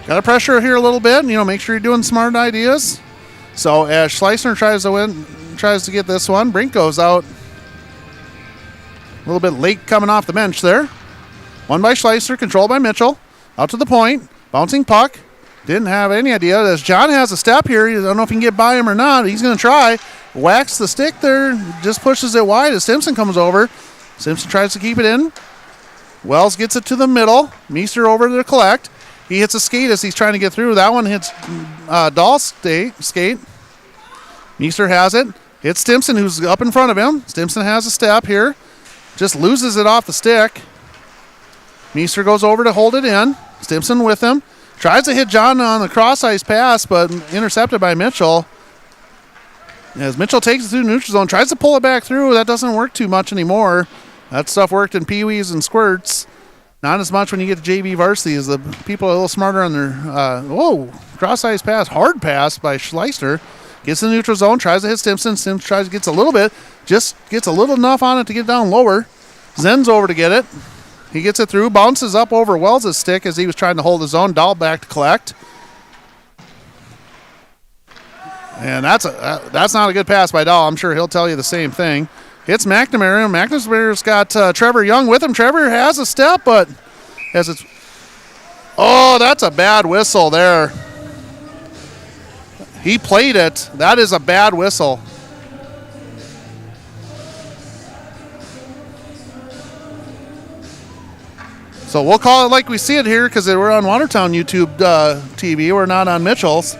got to pressure here a little bit. Make sure you're doing smart ideas. So as Schleissner tries to get this one, Brink goes out. A little bit late coming off the bench there. One by Schleissner, controlled by Mitchell. Out to the point, bouncing puck. Didn't have any idea. As John has a step here, I don't know if he can get by him or not. He's going to try. Whacks the stick there, just pushes it wide as Simpson comes over. Simpson tries to keep it in. Wells gets it to the middle. Meester over to collect. He hits a skate as he's trying to get through. That one hits Dahl's skate. Meester has it. Hits Stimson, who's up in front of him. Stimson has a step here. Just loses it off the stick. Meester goes over to hold it in. Stimson with him. Tries to hit John on the cross-ice pass, but intercepted by Mitchell. As Mitchell takes it through the neutral zone, tries to pull it back through. That doesn't work too much anymore. That stuff worked in peewees and squirts. Not as much when you get to JV varsity, as the people are a little smarter on their cross-ice pass, hard pass by Schleister. Gets in the neutral zone, tries to hit Stimson. Stimson gets a little bit, just gets a little enough on it to get down lower. Zen's over to get it. He gets it through, bounces up over Wells' stick as he was trying to hold his own. Dahl back to collect. And that's not a good pass by Dahl. I'm sure he'll tell you the same thing. Hits McNamara. McNamara's got Trevor Young with him. Trevor has a step, but as it's... Oh, that's a bad whistle there. He played it. That is a bad whistle. So we'll call it like we see it here because we're on Watertown YouTube TV. We're not on Mitchell's.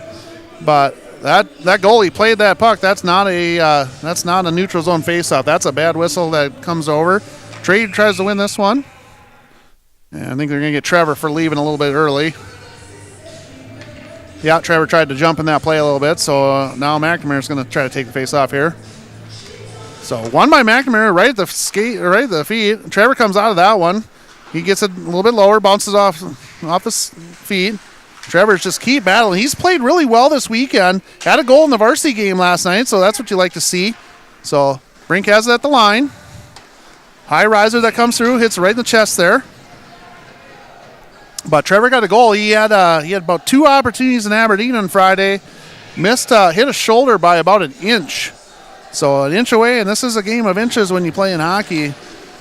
But that goalie played that puck. That's not a neutral zone faceoff. That's a bad whistle that comes over. Trey tries to win this one. And I think they're going to get Trevor for leaving a little bit early. Yeah, Trevor tried to jump in that play a little bit. So now McNamara's going to try to take the face off here. So one by McNamara right at the feet. Trevor comes out of that one. He gets it a little bit lower, bounces off the feet. Trevor's just keep battling. He's played really well this weekend. Had a goal in the varsity game last night, so that's what you like to see. So Brink has it at the line. High riser that comes through, hits right in the chest there. But Trevor got a goal. He had about 2 opportunities in Aberdeen on Friday. Hit a shoulder by about an inch. So an inch away, and this is a game of inches when you play in hockey.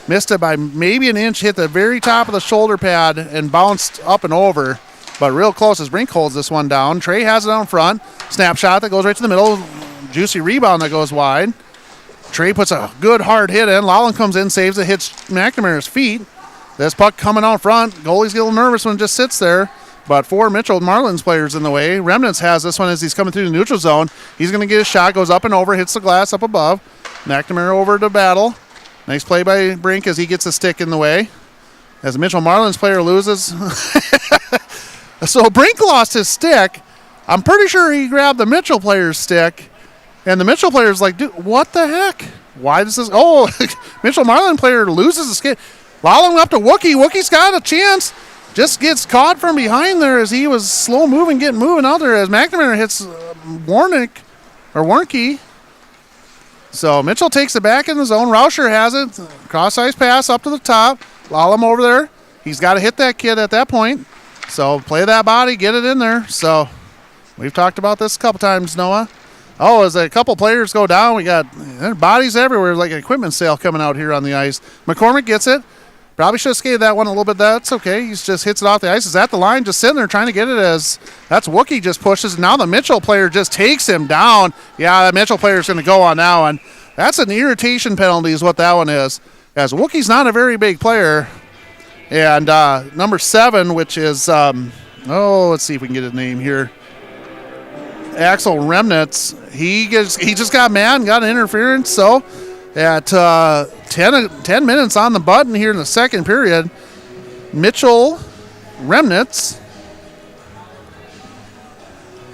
Missed it by maybe an inch, hit the very top of the shoulder pad and bounced up and over. But real close as Brink holds this one down. Trey has it out front. Snapshot that goes right to the middle. Juicy rebound that goes wide. Trey puts a good hard hit in. Lawland comes in, saves it, hits McNamara's feet. This puck coming out front. Goalie's get a little nervous when it just sits there. But 4 Mitchell Marlins players in the way. Remnants has this one as he's coming through the neutral zone. He's going to get a shot, goes up and over, hits the glass up above. McNamara over to battle. Nice play by Brink as he gets a stick in the way. As the Mitchell Marlins player loses. So Brink lost his stick. I'm pretty sure he grabbed the Mitchell player's stick. And the Mitchell player's like, dude, what the heck? Why does this? Oh, Mitchell Marlin player loses the skate. Lolling up to Wookie. Wookie's got a chance. Just gets caught from behind there as he was slow moving, getting moving out there as McNamara hits Warnke. So Mitchell takes it back in the zone. Rauscher has it. Cross-ice pass up to the top. Lallam over there. He's got to hit that kid at that point. So play that body, get it in there. So we've talked about this a couple times, Noah. Oh, as a couple players go down, we got bodies everywhere, like an equipment sale coming out here on the ice. McCormick gets it. Probably should have skated that one a little bit. That's okay. He just hits it off the ice. Is at the line, just sitting there trying to get it as that's Wookie just pushes. Now the Mitchell player just takes him down. Yeah, that Mitchell player is going to go on that one. That's an irritation penalty is what that one is. As Wookie's not a very big player. And number 7, which is, let's see if we can get his name here. Axel Remnitz. He just got mad and got an interference. So at 10 minutes on the button here in the second period, Mitchell Remnitz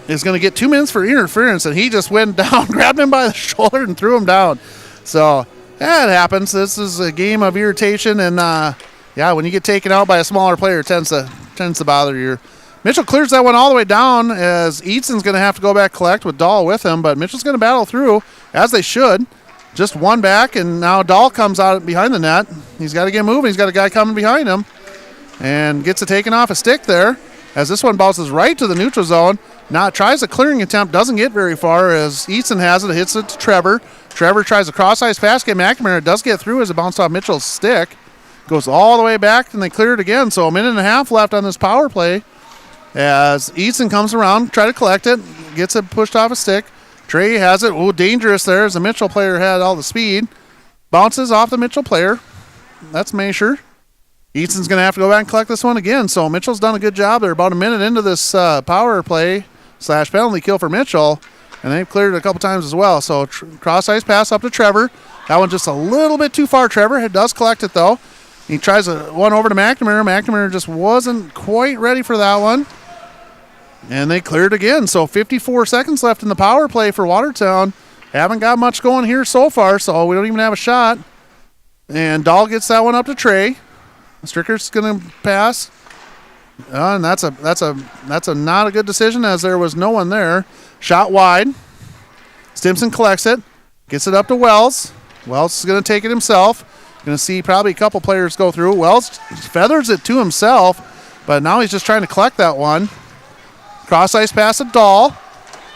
is going to get 2 minutes for interference, and he just went down, grabbed him by the shoulder, and threw him down. So that happens. This is a game of irritation, and when you get taken out by a smaller player, it tends to bother you. Mitchell clears that one all the way down as Eatson's going to have to go back collect with Dahl with him, but Mitchell's going to battle through, as they should. Just one back, and now Dahl comes out behind the net. He's got to get moving. He's got a guy coming behind him and gets it taken off a stick there as this one bounces right to the neutral zone. Now tries a clearing attempt, doesn't get very far as Easton has it, hits it to Trevor. Trevor tries a cross-ice pass, get McNamara, does get through as it bounced off Mitchell's stick. Goes all the way back, and they clear it again. So a minute and a half left on this power play as Easton comes around, try to collect it, gets it pushed off a stick. Trey has it. Oh, dangerous there as the Mitchell player had all the speed. Bounces off the Mitchell player. That's Masher. Easton's going to have to go back and collect this one again. So Mitchell's done a good job. They're about a minute into this power play / penalty kill for Mitchell, and they've cleared it a couple times as well. So cross-ice pass up to Trevor. That one just a little bit too far. Trevor does collect it, though. He tries one over to McNamara. McNamara just wasn't quite ready for that one. And they cleared again. So 54 seconds left in the power play for Watertown. Haven't got much going here so far, so we don't even have a shot. And Dahl gets that one up to Trey. Stricker's going to pass. And that's a not a good decision as there was no one there. Shot wide. Stimson collects it. Gets it up to Wells. Wells is going to take it himself. Going to see probably a couple players go through. Wells feathers it to himself, but now he's just trying to collect that one. Cross-ice pass to Dahl.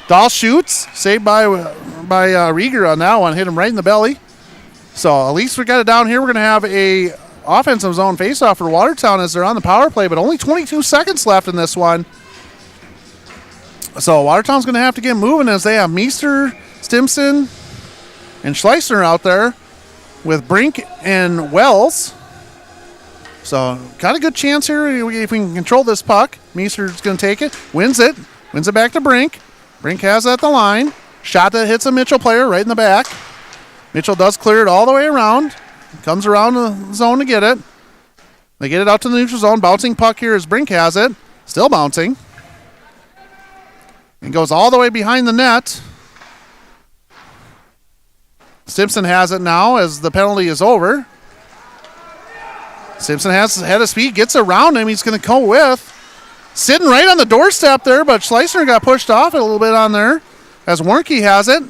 Dahl shoots. Saved by Rieger on that one. Hit him right in the belly. So at least we got it down here. We're going to have a offensive zone faceoff for Watertown as they're on the power play, but only 22 seconds left in this one. So Watertown's going to have to get moving as they have Meester, Stimson, and Schleissner out there with Brink and Wells. So got a good chance here if we can control this puck. Meester's going to take it, wins it back to Brink. Brink has it at the line. Shot that hits a Mitchell player right in the back. Mitchell does clear it all the way around. Comes around the zone to get it. They get it out to the neutral zone. Bouncing puck here as Brink has it. Still bouncing. And goes all the way behind the net. Stimson has it now as the penalty is over. Stimson has head of speed, gets around him. He's going to go with. Sitting right on the doorstep there, but Schleissner got pushed off a little bit on there as Warnke has it.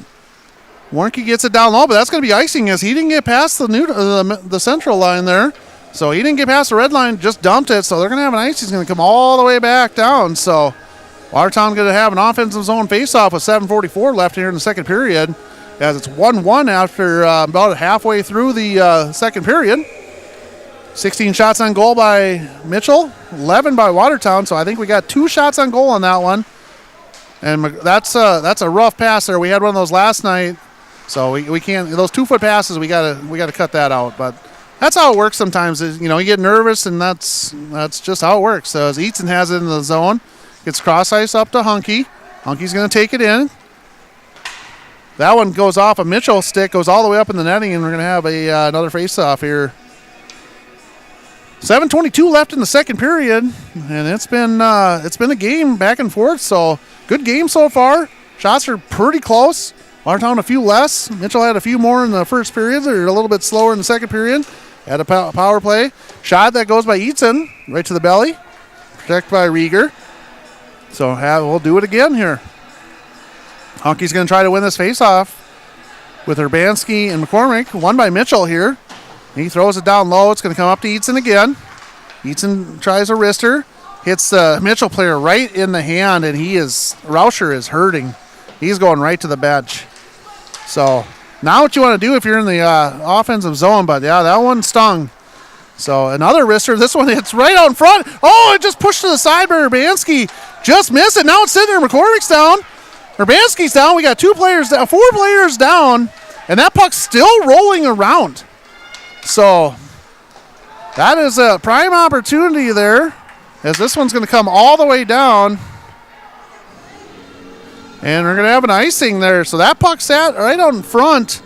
Warnke gets it down low, but that's going to be icing as he didn't get past the central line there. So he didn't get past the red line, just dumped it. So they're going to have an ice. He's going to come all the way back down. So Watertown going to have an offensive zone faceoff with 7:44 left here in the second period as it's 1-1 after about halfway through the second period. 16 shots on goal by Mitchell, 11 by Watertown, so I think we got 2 shots on goal on that one. And that's a rough pass there. We had one of those last night, so we can't, those 2-foot passes, we gotta cut that out. But that's how it works sometimes. Is, you get nervous, and that's just how it works. So as Eaton has it in the zone, gets cross ice up to Hunky. Hunky's gonna take it in. That one goes off a Mitchell stick, goes all the way up in the netting, and we're gonna have another face-off here. 7:22 left in the second period, and it's been a game back and forth. So good game so far. Shots are pretty close. Watertown a few less. Mitchell had a few more in the first period. They're a little bit slower in the second period. Had a power play shot that goes by Eaton right to the belly, protected by Rieger. So we'll do it again here. Hunky's going to try to win this face-off with Urbanski and McCormick. Won by Mitchell here. He throws it down low. It's going to come up to Eaton again. Eaton tries a wrister. Hits the Mitchell player right in the hand, and Rauscher is hurting. He's going right to the bench. So now what you want to do if you're in the offensive zone, but yeah, that one stung. So another wrister. This one hits right out in front. Oh, it just pushed to the side by Urbanski. Just missed it. Now it's sitting there. McCormick's down. Urbanski's down. We got 4 players down, and that puck's still rolling around. So that is a prime opportunity there, as this one's going to come all the way down. And we're going to have an icing there. So that puck sat right out in front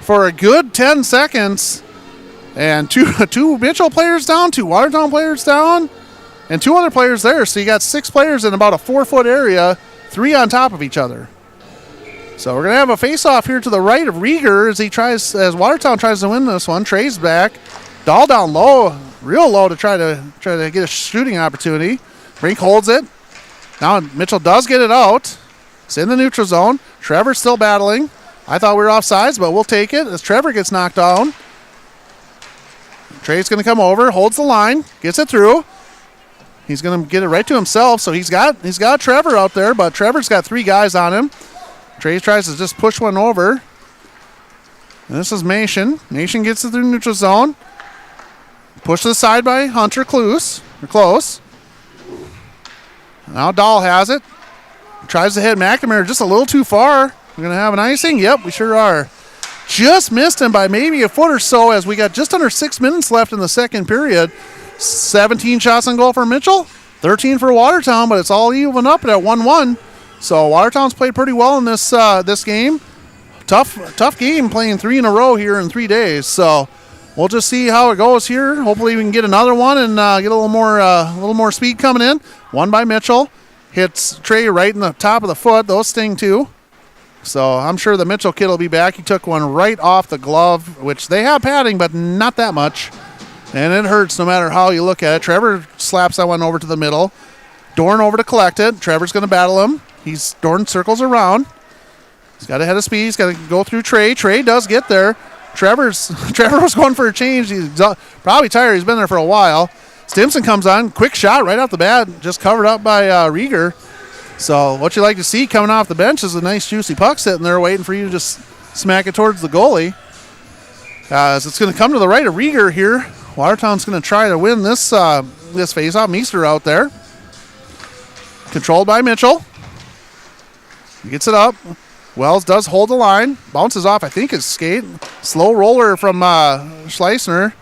for a good 10 seconds. And two Mitchell players down, 2 Watertown players down, and 2 other players there. So you got 6 players in about a 4-foot area, 3 on top of each other. So we're going to have a face-off here to the right of Rieger as Watertown tries to win this one. Trey's back. Dahl down low, real low to try to get a shooting opportunity. Brink holds it. Now Mitchell does get it out. It's in the neutral zone. Trevor's still battling. I thought we were offsides, but we'll take it as Trevor gets knocked down. Trey's going to come over, holds the line, gets it through. He's going to get it right to himself, so he's got Trevor out there, but Trevor's got 3 guys on him. Trey tries to just push one over. And this is Nation. Nation gets it through neutral zone. Push to the side by Hunter Close. Now Dahl has it. Tries to hit McNamara just a little too far. We're going to have an icing? Yep, we sure are. Just missed him by maybe a foot or so as we got just under 6 minutes left in the second period. 17 shots on goal for Mitchell, 13 for Watertown, but it's all even up at 1-1. So Watertown's played pretty well in this game. Tough game playing 3 in a row here in 3 days. So we'll just see how it goes here. Hopefully we can get another one and get a little more speed coming in. One by Mitchell. Hits Trey right in the top of the foot. Those sting too. So I'm sure the Mitchell kid will be back. He took one right off the glove, which they have padding, but not that much. And it hurts no matter how you look at it. Trevor slaps that one over to the middle. Dorn over to collect it. Trevor's going to battle him. Dorn circles around. He's got a head of speed. He's got to go through Trey. Trey does get there. Trevor was going for a change. He's probably tired. He's been there for a while. Stimson comes on. Quick shot right off the bat. Just covered up by Rieger. So what you like to see coming off the bench is a nice juicy puck sitting there waiting for you to just smack it towards the goalie. As it's going to come to the right of Rieger here. Watertown's going to try to win this faceoff. Meester out there. Controlled by Mitchell. He gets it up. Wells does hold the line. Bounces off, I think, his skate. Slow roller from Schleisner.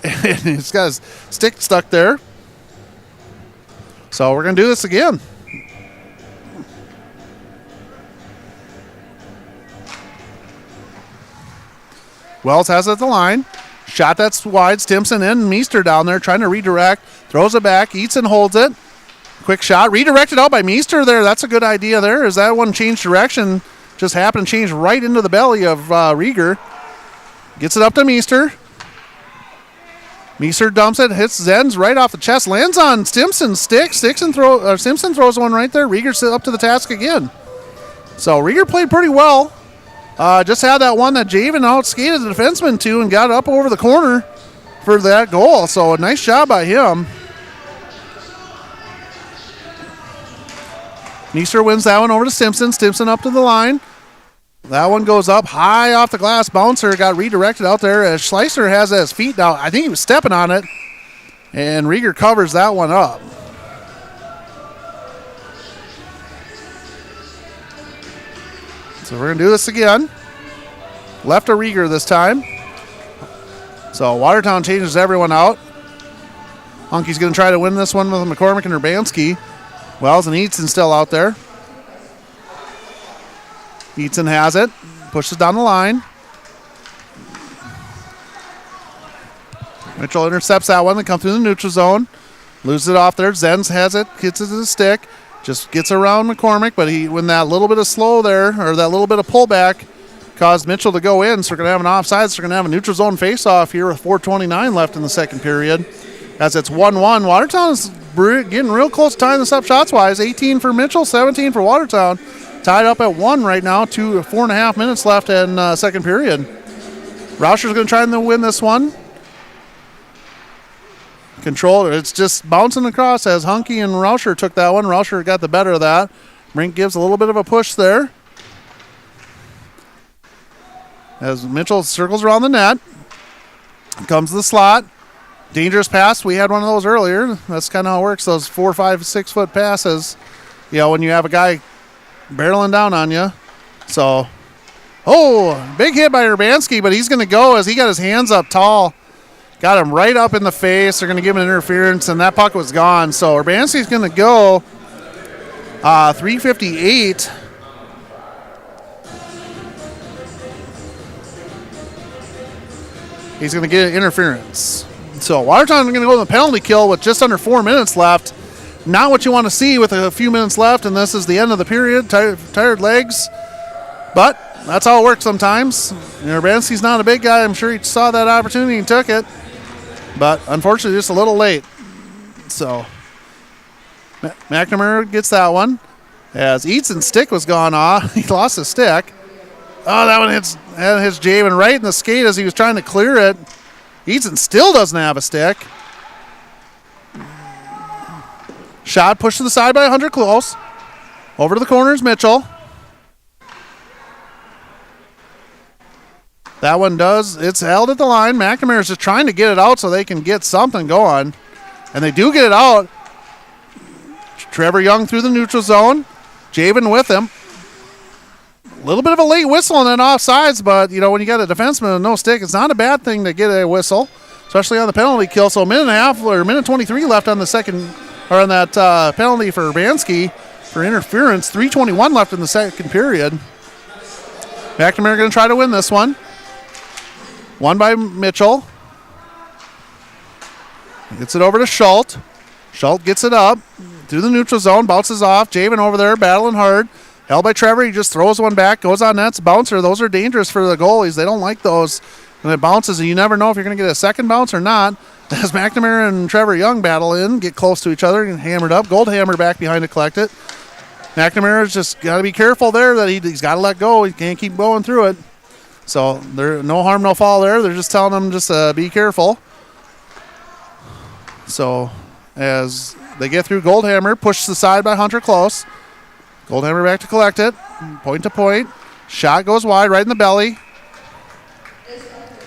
And he's got his stick stuck there. So we're going to do this again. Wells has it at the line. Shot that's wide. Stimson in. Meester down there trying to redirect. Throws it back. Eaton holds it. Quick shot. Redirected out by Meester there. That's a good idea there. As that one changed direction. Just happened to change right into the belly of Rieger. Gets it up to Meester. Meester dumps it. Hits Zenz right off the chest. Lands on Stimson's stick. Stimson throws one right there. Rieger's up to the task again. So Rieger played pretty well. Just had that one that Javen outskated the defenseman to and got up over the corner for that goal. So a nice job by him. Meester wins that one over to Stimson. Stimson up to the line. That one goes up high off the glass. Bouncer got redirected out there as Schleister has his feet down. I think he was stepping on it. And Rieger covers that one up. So we're going to do this again. Left of Rieger this time. So Watertown changes everyone out. Hunky's going to try to win this one with McCormick and Urbanski. Wells and Eaton still out there. Eaton has it. Pushes down the line. Mitchell intercepts that one. They come through the neutral zone. Loses it off there. Zenz has it. Gets it to the stick. Just gets around McCormick. But when that little bit of slow there, or that little bit of pullback, caused Mitchell to go in. So we're going to have an offside. So we're going to have a neutral zone face-off here with 4:29 left in the second period. As it's 1-1. Watertown is getting real close to tying this up shots-wise. 18 for Mitchell, 17 for Watertown. Tied up at 1 right now. 4.5 minutes left in second period. Rauscher's going to try and win this one. Control. It's just bouncing across as Hunky and Rauscher took that one. Rauscher got the better of that. Brink gives a little bit of a push there. As Mitchell circles around the net. Comes the slot. Dangerous pass. We had one of those earlier. That's kind of how it works. Those 4, 5, 6 foot passes. You know, when you have a guy barreling down on you. So, big hit by Urbanski, but he's going to go as he got his hands up tall. Got him right up in the face. They're going to give him an interference, and that puck was gone. So Urbanski's going to go 3:58. He's going to get an interference. So Watertown is going to go to the penalty kill with just under 4 minutes left. Not what you want to see with a few minutes left, and this is the end of the period. Tired legs. But that's how it works sometimes. Urbanski's not a big guy. I'm sure he saw that opportunity and took it. But unfortunately, just a little late. So McNamara gets that one. As Eaton's stick was gone off. He lost his stick. Oh, that one hits Javen right in the skate as he was trying to clear it. Eaton still doesn't have a stick. Shot pushed to the side by Hunter Close. Over to the corners, Mitchell. That one it's held at the line. McNamara's just trying to get it out so they can get something going. And they do get it out. Trevor Young through the neutral zone. Javen with him. A little bit of a late whistle and then offsides, but you know, when you got a defenseman with no stick, it's not a bad thing to get a whistle, especially on the penalty kill. So a minute and a half or a minute 23 left on the second, or on that penalty for Urbanski for interference. 3:21 left in the second period. McNamara going to try to win this one. Won by Mitchell. Gets it over to Schultz. Schultz gets it up through the neutral zone, bounces off. Javen over there battling hard. Held by Trevor. He just throws one back, goes on nets, bouncer. Those are dangerous for the goalies. They don't like those. And it bounces, and you never know if you're going to get a second bounce or not. As McNamara and Trevor Young battle in, get close to each other, and hammered up. Goldhammer back behind to collect it. McNamara's just got to be careful there that he's got to let go. He can't keep going through it. So there, no harm, no foul there. They're just telling him just be careful. So as they get through, Goldhammer pushed to the side by Hunter Close. Goldhammer back to collect it. Point to point. Shot goes wide right in the belly.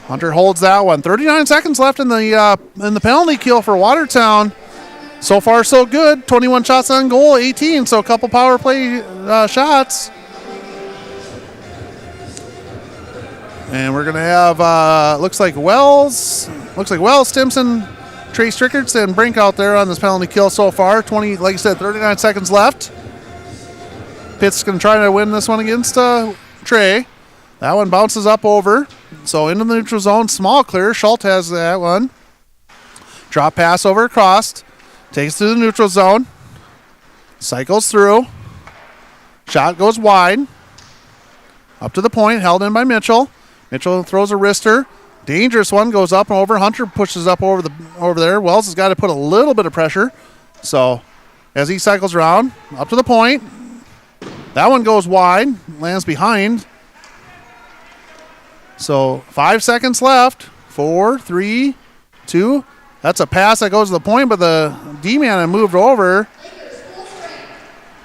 Hunter holds that one. 39 seconds left in the penalty kill for Watertown. So far, so good. 21 shots on goal, 18. So a couple power play shots. And we're going to have, looks like Wells, Stimson, Trey Strickerts, and Brink out there on this penalty kill so far. 20, like I said, 39 seconds left. Pitt's going to try to win this one against Trey. That one bounces up over. So into the neutral zone, small clear. Schultz has that one. Drop pass over across. Takes through the neutral zone. Cycles through. Shot goes wide. Up to the point, held in by Mitchell. Mitchell throws a wrister. Dangerous one, goes up and over. Hunter pushes up over there. Wells has got to put a little bit of pressure. So as he cycles around, up to the point. That one goes wide, lands behind. So 5 seconds left. 4, 3, 2. That's a pass that goes to the point, but the D-man had moved over.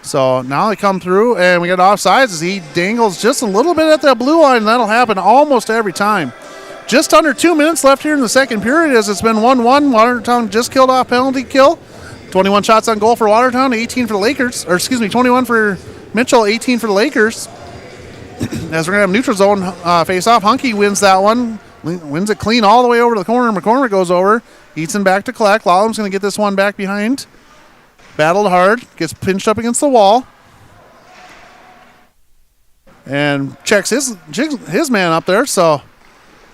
So now they come through, and we got offsides as he dangles just a little bit at that blue line, and that'll happen almost every time. Just under 2 minutes left here in the second period as it's been 1-1. Watertown just killed off penalty kill. 21 shots on goal for Watertown, 18 for the Lakers. 21 for Mitchell, 18 for the Lakers. As we're going to have neutral zone face-off, Hunky wins that one. Wins it clean all the way over to the corner. McCormick goes over. Eatson back to collect. Lallam's going to get this one back behind. Battled hard. Gets pinched up against the wall. And checks his man up there, so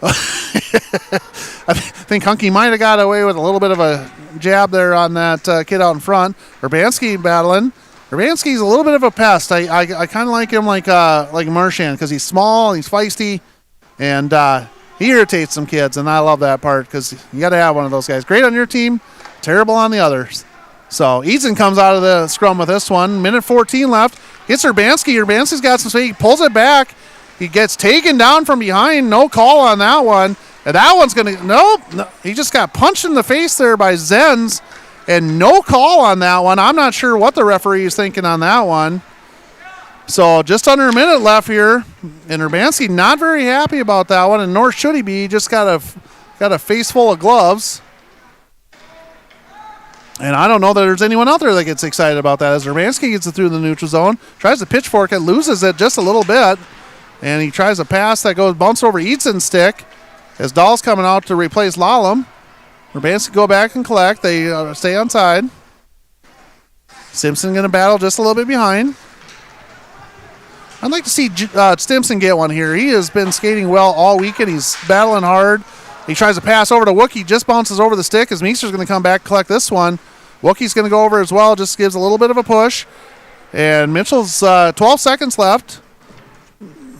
I think Hunky might have got away with a little bit of a jab there on that kid out in front. Urbanski battling. Urbanski's a little bit of a pest. I kind of like him like Marchand because he's small, he's feisty, and he irritates some kids, and I love that part because you got to have one of those guys. Great on your team, terrible on the others. So Eatson comes out of the scrum with this one. Minute 14 left. Hits Urbanski. Urbanski's got some speed. He pulls it back. He gets taken down from behind. No call on that one. And that one's going to, nope. No, he just got punched in the face there by Zenz. And no call on that one. I'm not sure what the referee is thinking on that one. So just under a minute left here. And Urbanski not very happy about that one. And nor should he be. He just got a face full of gloves. And I don't know that there's anyone out there that gets excited about that. As Urbanski gets it through the neutral zone, tries to pitchfork it, loses it just a little bit. And he tries a pass that bounces over Eatson's stick. As Dahl's coming out to replace Lallam. Urbanski go back and collect. They stay on side. Simpson going to battle just a little bit behind. I'd like to see Stimson get one here. He has been skating well all weekend. He's battling hard. He tries to pass over to Wookie, just bounces over the stick as Meester's going to come back and collect this one. Wookie's going to go over as well, just gives a little bit of a push. And Mitchell's 12 seconds left.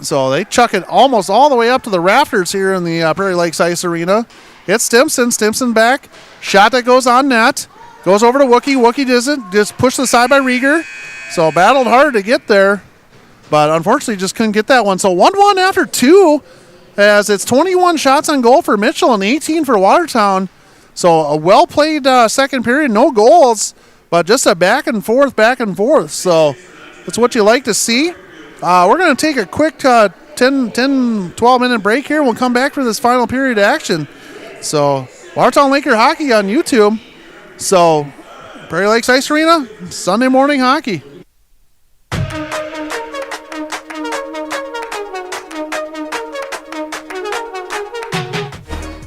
So they chuck it almost all the way up to the rafters here in the Prairie Lakes Ice Arena. It's Stimson. Stimson back. Shot that goes on net. Goes over to Wookie. Wookie doesn't. Just pushed to the side by Rieger. So battled hard to get there. But unfortunately just couldn't get that one. So 1-1 after 2. As it's 21 shots on goal for Mitchell and 18 for Watertown. So a well-played second period, no goals, but just a back and forth. So that's what you like to see. We're going to take a quick 10-12-minute break here. We'll come back for this final period action. So Watertown Laker hockey on YouTube. So Prairie Lakes Ice Arena, Sunday morning hockey.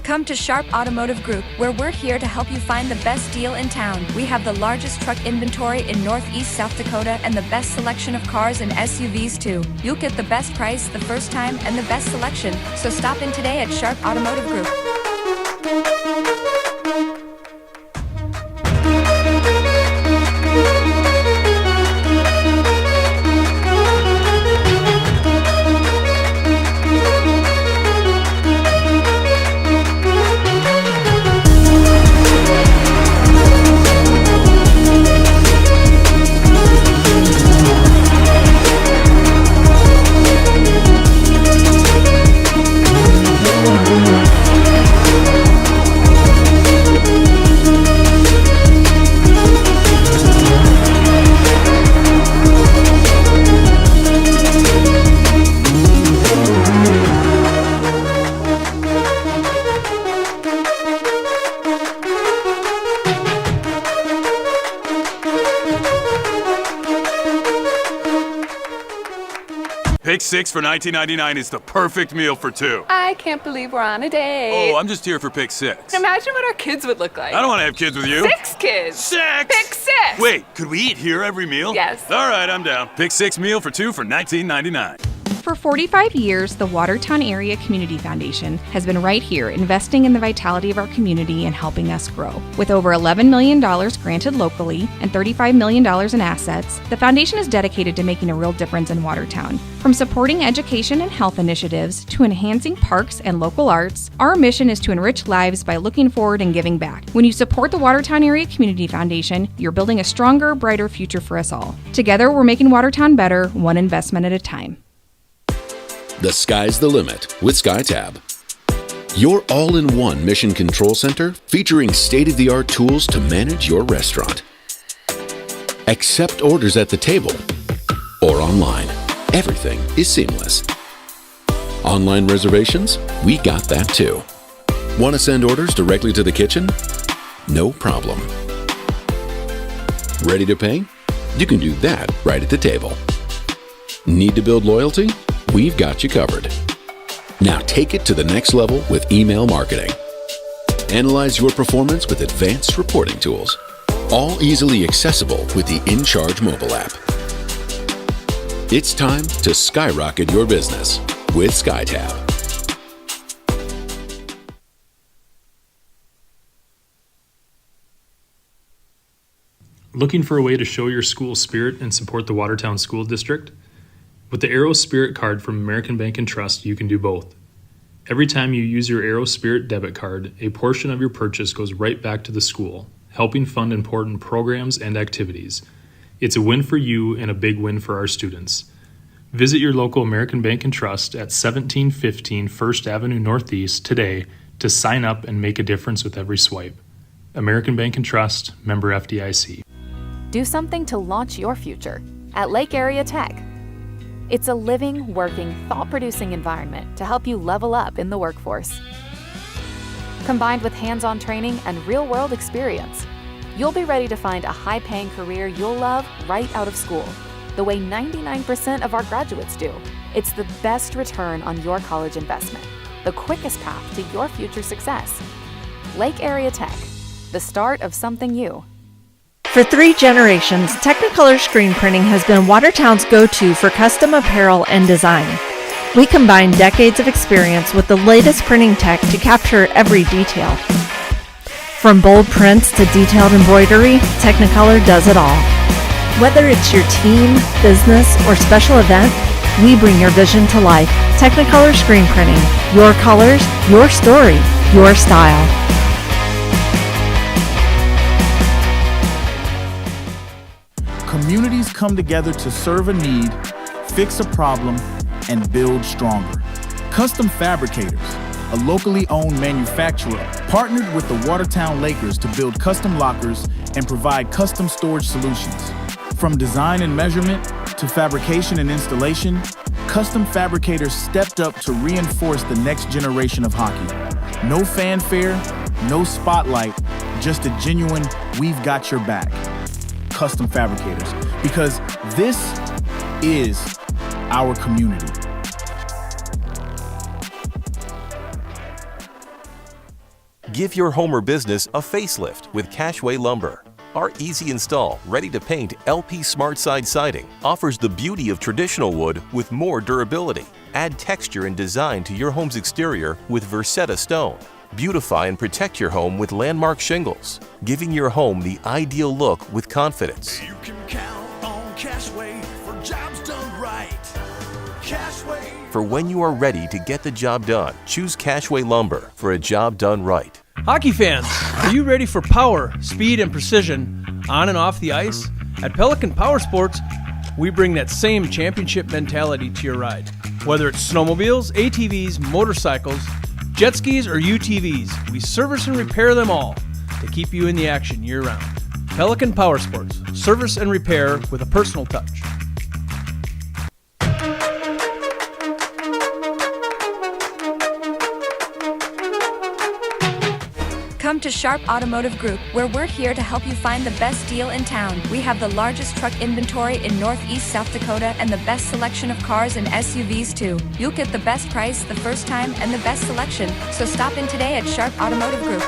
Come to Sharp Automotive Group, where we're here to help you find the best deal in town. We have the largest truck inventory in Northeast South Dakota and the best selection of cars and SUVs too. You'll get the best price the first time and the best selection. So stop in today at Sharp Automotive Group. Pick 6 for $19.99 is the perfect meal for two. I can't believe we're on a date. Oh, I'm just here for pick 6. Imagine what our kids would look like. I don't want to have kids with you. 6 kids. 6! Pick 6! Wait, could we eat here every meal? Yes. All right, I'm down. Pick 6 meal for 2 for $19.99. For 45 years, the Watertown Area Community Foundation has been right here investing in the vitality of our community and helping us grow. With over $11 million granted locally and $35 million in assets, the foundation is dedicated to making a real difference in Watertown. From supporting education and health initiatives to enhancing parks and local arts, our mission is to enrich lives by looking forward and giving back. When you support the Watertown Area Community Foundation, you're building a stronger, brighter future for us all. Together, we're making Watertown better, one investment at a time. The sky's the limit with SkyTab. Your all-in-one mission control center featuring state-of-the-art tools to manage your restaurant. accept orders at the table, or online. Everything is seamless. Online reservations? We got that too. Want to send orders directly to the kitchen? No problem. Ready to pay? You can do that right at the table. Need to build loyalty? We've got you covered. Now take it to the next level with email marketing. Analyze your performance with advanced reporting tools, all easily accessible with the InCharge mobile app. It's time to skyrocket your business with SkyTab. Looking for a way to show your school spirit and support the Watertown School District? With the Aero Spirit card from American Bank and Trust, you can do both. Every time you use your Aero Spirit debit card, a portion of your purchase goes right back to the school, helping fund important programs and activities. It's a win for you and a big win for our students. Visit your local American Bank and Trust at 1715 First Avenue Northeast today to sign up and make a difference with every swipe. American Bank and Trust, member FDIC. Do something to launch your future at Lake Area Tech. It's a living, working, thought-producing environment to help you level up in the workforce. Combined with hands-on training and real-world experience, you'll be ready to find a high-paying career you'll love right out of school, the way 99% of our graduates do. It's the best return on your college investment, the quickest path to your future success. Lake Area Tech, the start of something new. For 3 generations, Technicolor Screen Printing has been Watertown's go-to for custom apparel and design. We combine decades of experience with the latest printing tech to capture every detail. From bold prints to detailed embroidery, Technicolor does it all. Whether it's your team, business, or special event, we bring your vision to life. Technicolor Screen Printing. Your colors, your story, your style. Communities come together to serve a need, fix a problem, and build stronger. Custom Fabricators, a locally owned manufacturer, partnered with the Watertown Lakers to build custom lockers and provide custom storage solutions. From design and measurement to fabrication and installation, Custom Fabricators stepped up to reinforce the next generation of hockey. No fanfare, no spotlight, just a genuine, we've got your back. Custom Fabricators, because this is our community. Give your home or business a facelift with Cashway Lumber. Our easy install, ready to paint LP Smart Side siding offers the beauty of traditional wood with more durability. Add texture and design to your home's exterior with Versetta stone. Beautify and protect your home with Landmark shingles, giving your home the ideal look with confidence. You can count on Cashway for jobs done right. Cashway. For when you are ready to get the job done, choose Cashway Lumber for a job done right. Hockey fans, are you ready for power, speed, and precision on and off the ice? At Pelican Power Sports, we bring that same championship mentality to your ride. Whether it's snowmobiles, ATVs, motorcycles, jet skis, or UTVs, we service and repair them all to keep you in the action year-round. Pelican Power Sports, service and repair with a personal touch. Come to Sharp Automotive Group, where we're here to help you find the best deal in town. We have the largest truck inventory in Northeast South Dakota and the best selection of cars and SUVs too. You'll get the best price the first time and the best selection, so stop in today at Sharp Automotive Group.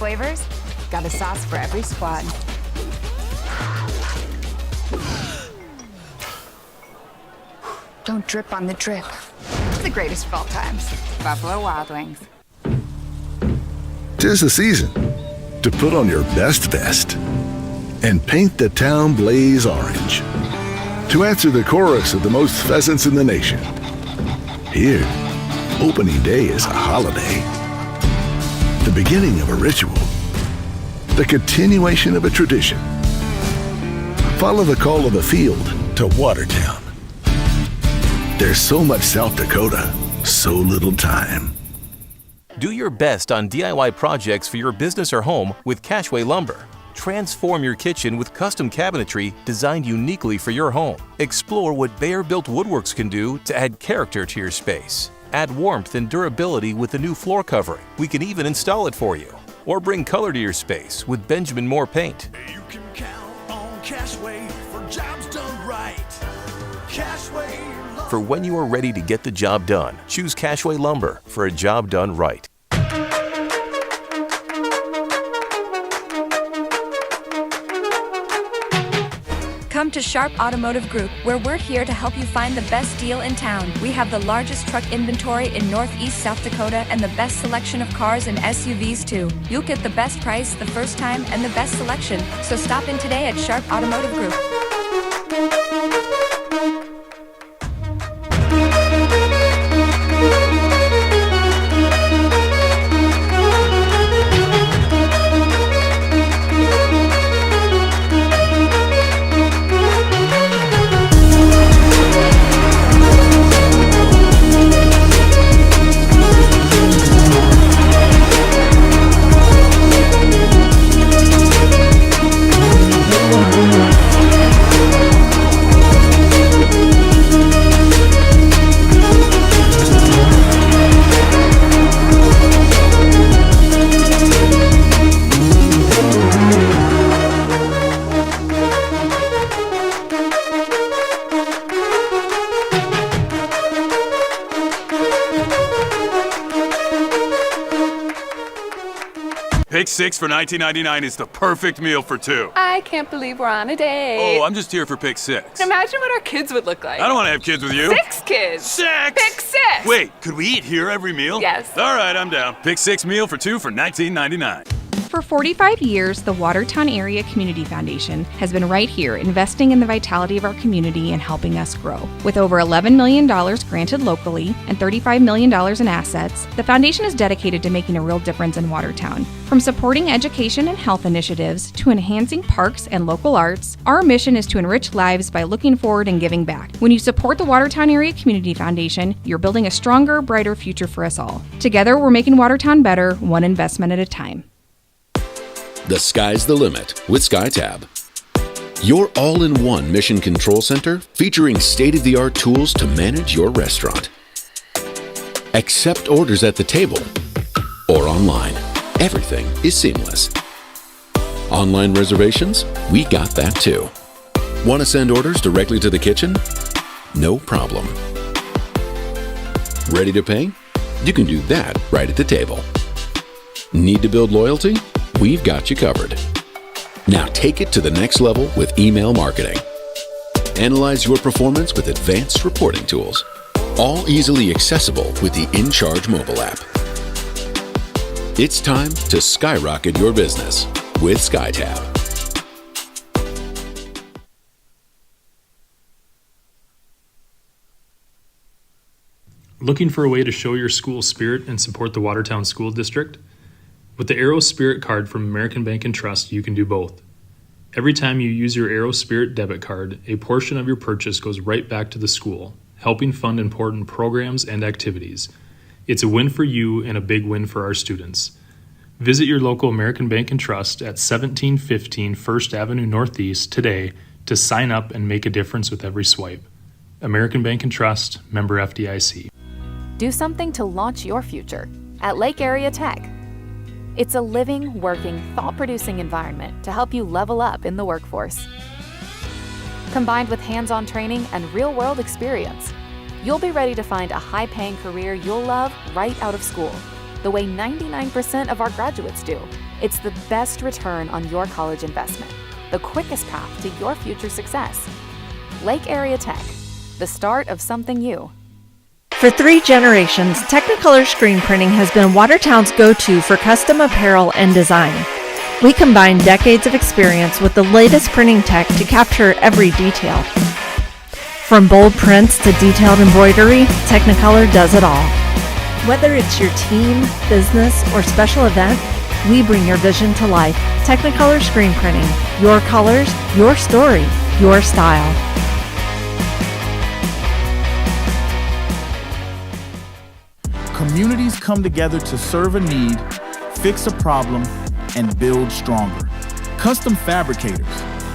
flavors, got a sauce for every squad. Don't drip on the drip. The greatest of all times. Buffalo Wild Wings. 'Tis the season to put on your best vest and paint the town blaze orange. To answer the chorus of the most pheasants in the nation. Here, opening day is a holiday. The beginning of a ritual. The continuation of a tradition. Follow the call of the field to Watertown. There's so much South Dakota, so little time. Do your best on DIY projects for your business or home with Cashway Lumber. Transform your kitchen with custom cabinetry designed uniquely for your home. Explore what Bear-built woodworks can do to add character to your space. Add warmth and durability with the new floor covering. We can even install it for you. Or bring color to your space with Benjamin Moore paint. You can count on Cashway for jobs done right. Cashway Lumber. For when you are ready to get the job done, choose Cashway Lumber for a job done right. Come to Sharp Automotive Group, where we're here to help you find the best deal in town. We have the largest truck inventory in Northeast South Dakota and the best selection of cars and SUVs too. You'll get the best price the first time and the best selection. So stop in today at Sharp Automotive Group. Pick 6 for $19.99 is the perfect meal for two. I can't believe we're on a date. Oh, I'm just here for pick 6. Imagine what our kids would look like. I don't want to have kids with you. 6 kids. 6! Pick 6! Wait, could we eat here every meal? Yes. All right, I'm down. Pick 6 meal for 2 for $19.99. For 45 years, the Watertown Area Community Foundation has been right here investing in the vitality of our community and helping us grow. With over $11 million granted locally and $35 million in assets, the foundation is dedicated to making a real difference in Watertown. From supporting education and health initiatives to enhancing parks and local arts, our mission is to enrich lives by looking forward and giving back. When you support the Watertown Area Community Foundation, you're building a stronger, brighter future for us all. Together, we're making Watertown better, one investment at a time. The sky's the limit with SkyTab. Your all-in-one mission control center featuring state-of-the-art tools to manage your restaurant. Accept orders at the table or online. Everything is seamless. Online reservations? We got that too. Want to send orders directly to the kitchen? No problem. Ready to pay? You can do that right at the table. Need to build loyalty? We've got you covered. Now take it to the next level with email marketing. Analyze your performance with advanced reporting tools, all easily accessible with the InCharge mobile app. It's time to skyrocket your business with SkyTab. Looking for a way to show your school spirit and support the Watertown School District? With the Aero Spirit card from American Bank and Trust, you can do both. Every time you use your Aero Spirit debit card, a portion of your purchase goes right back to the school, helping fund important programs and activities. It's a win for you and a big win for our students. Visit your local American Bank and Trust at 1715 First Avenue Northeast today to sign up and make a difference with every swipe. American Bank and Trust, member FDIC. Do something to launch your future at Lake Area Tech. It's a living, working, thought-producing environment to help you level up in the workforce. Combined with hands-on training and real-world experience, you'll be ready to find a high-paying career you'll love right out of school, the way 99% of our graduates do. It's the best return on your college investment, the quickest path to your future success. Lake Area Tech, the start of something new. For 3 generations, Technicolor screen printing has been Watertown's go-to for custom apparel and design. We combine decades of experience with the latest printing tech to capture every detail. From bold prints to detailed embroidery, Technicolor does it all. Whether it's your team, business, or special event, we bring your vision to life. Technicolor screen printing. Your colors, your story, your style. Communities come together to serve a need, fix a problem, and build stronger. Custom Fabricators,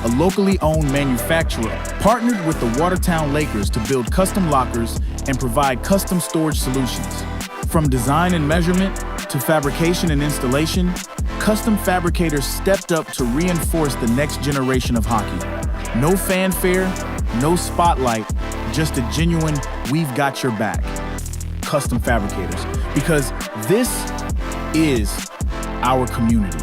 a locally owned manufacturer, partnered with the Watertown Lakers to build custom lockers and provide custom storage solutions. From design and measurement to fabrication and installation, Custom Fabricators stepped up to reinforce the next generation of hockey. No fanfare, no spotlight, just a genuine, we've got your back. Custom Fabricators, because this is our community.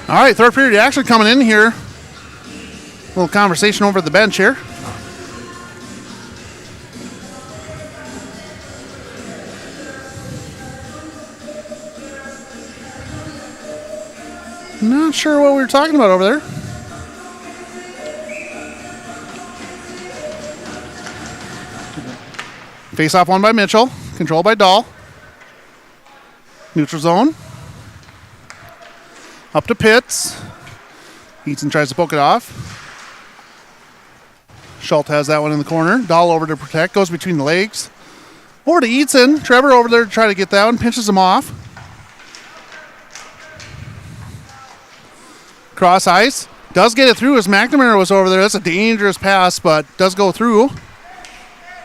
All right, third period action coming in here. A little conversation over at the bench here. Not sure what we were talking about over there. Face off one by Mitchell. Controlled by Dahl. Neutral zone. Up to Pitts. Eaton tries to poke it off. Schultz has that one in the corner. Dahl over to protect. Goes between the legs. Over to Eaton. Trevor over there to try to get that one. Pinches him off. Cross ice. Does get it through as McNamara was over there. That's a dangerous pass, but does go through.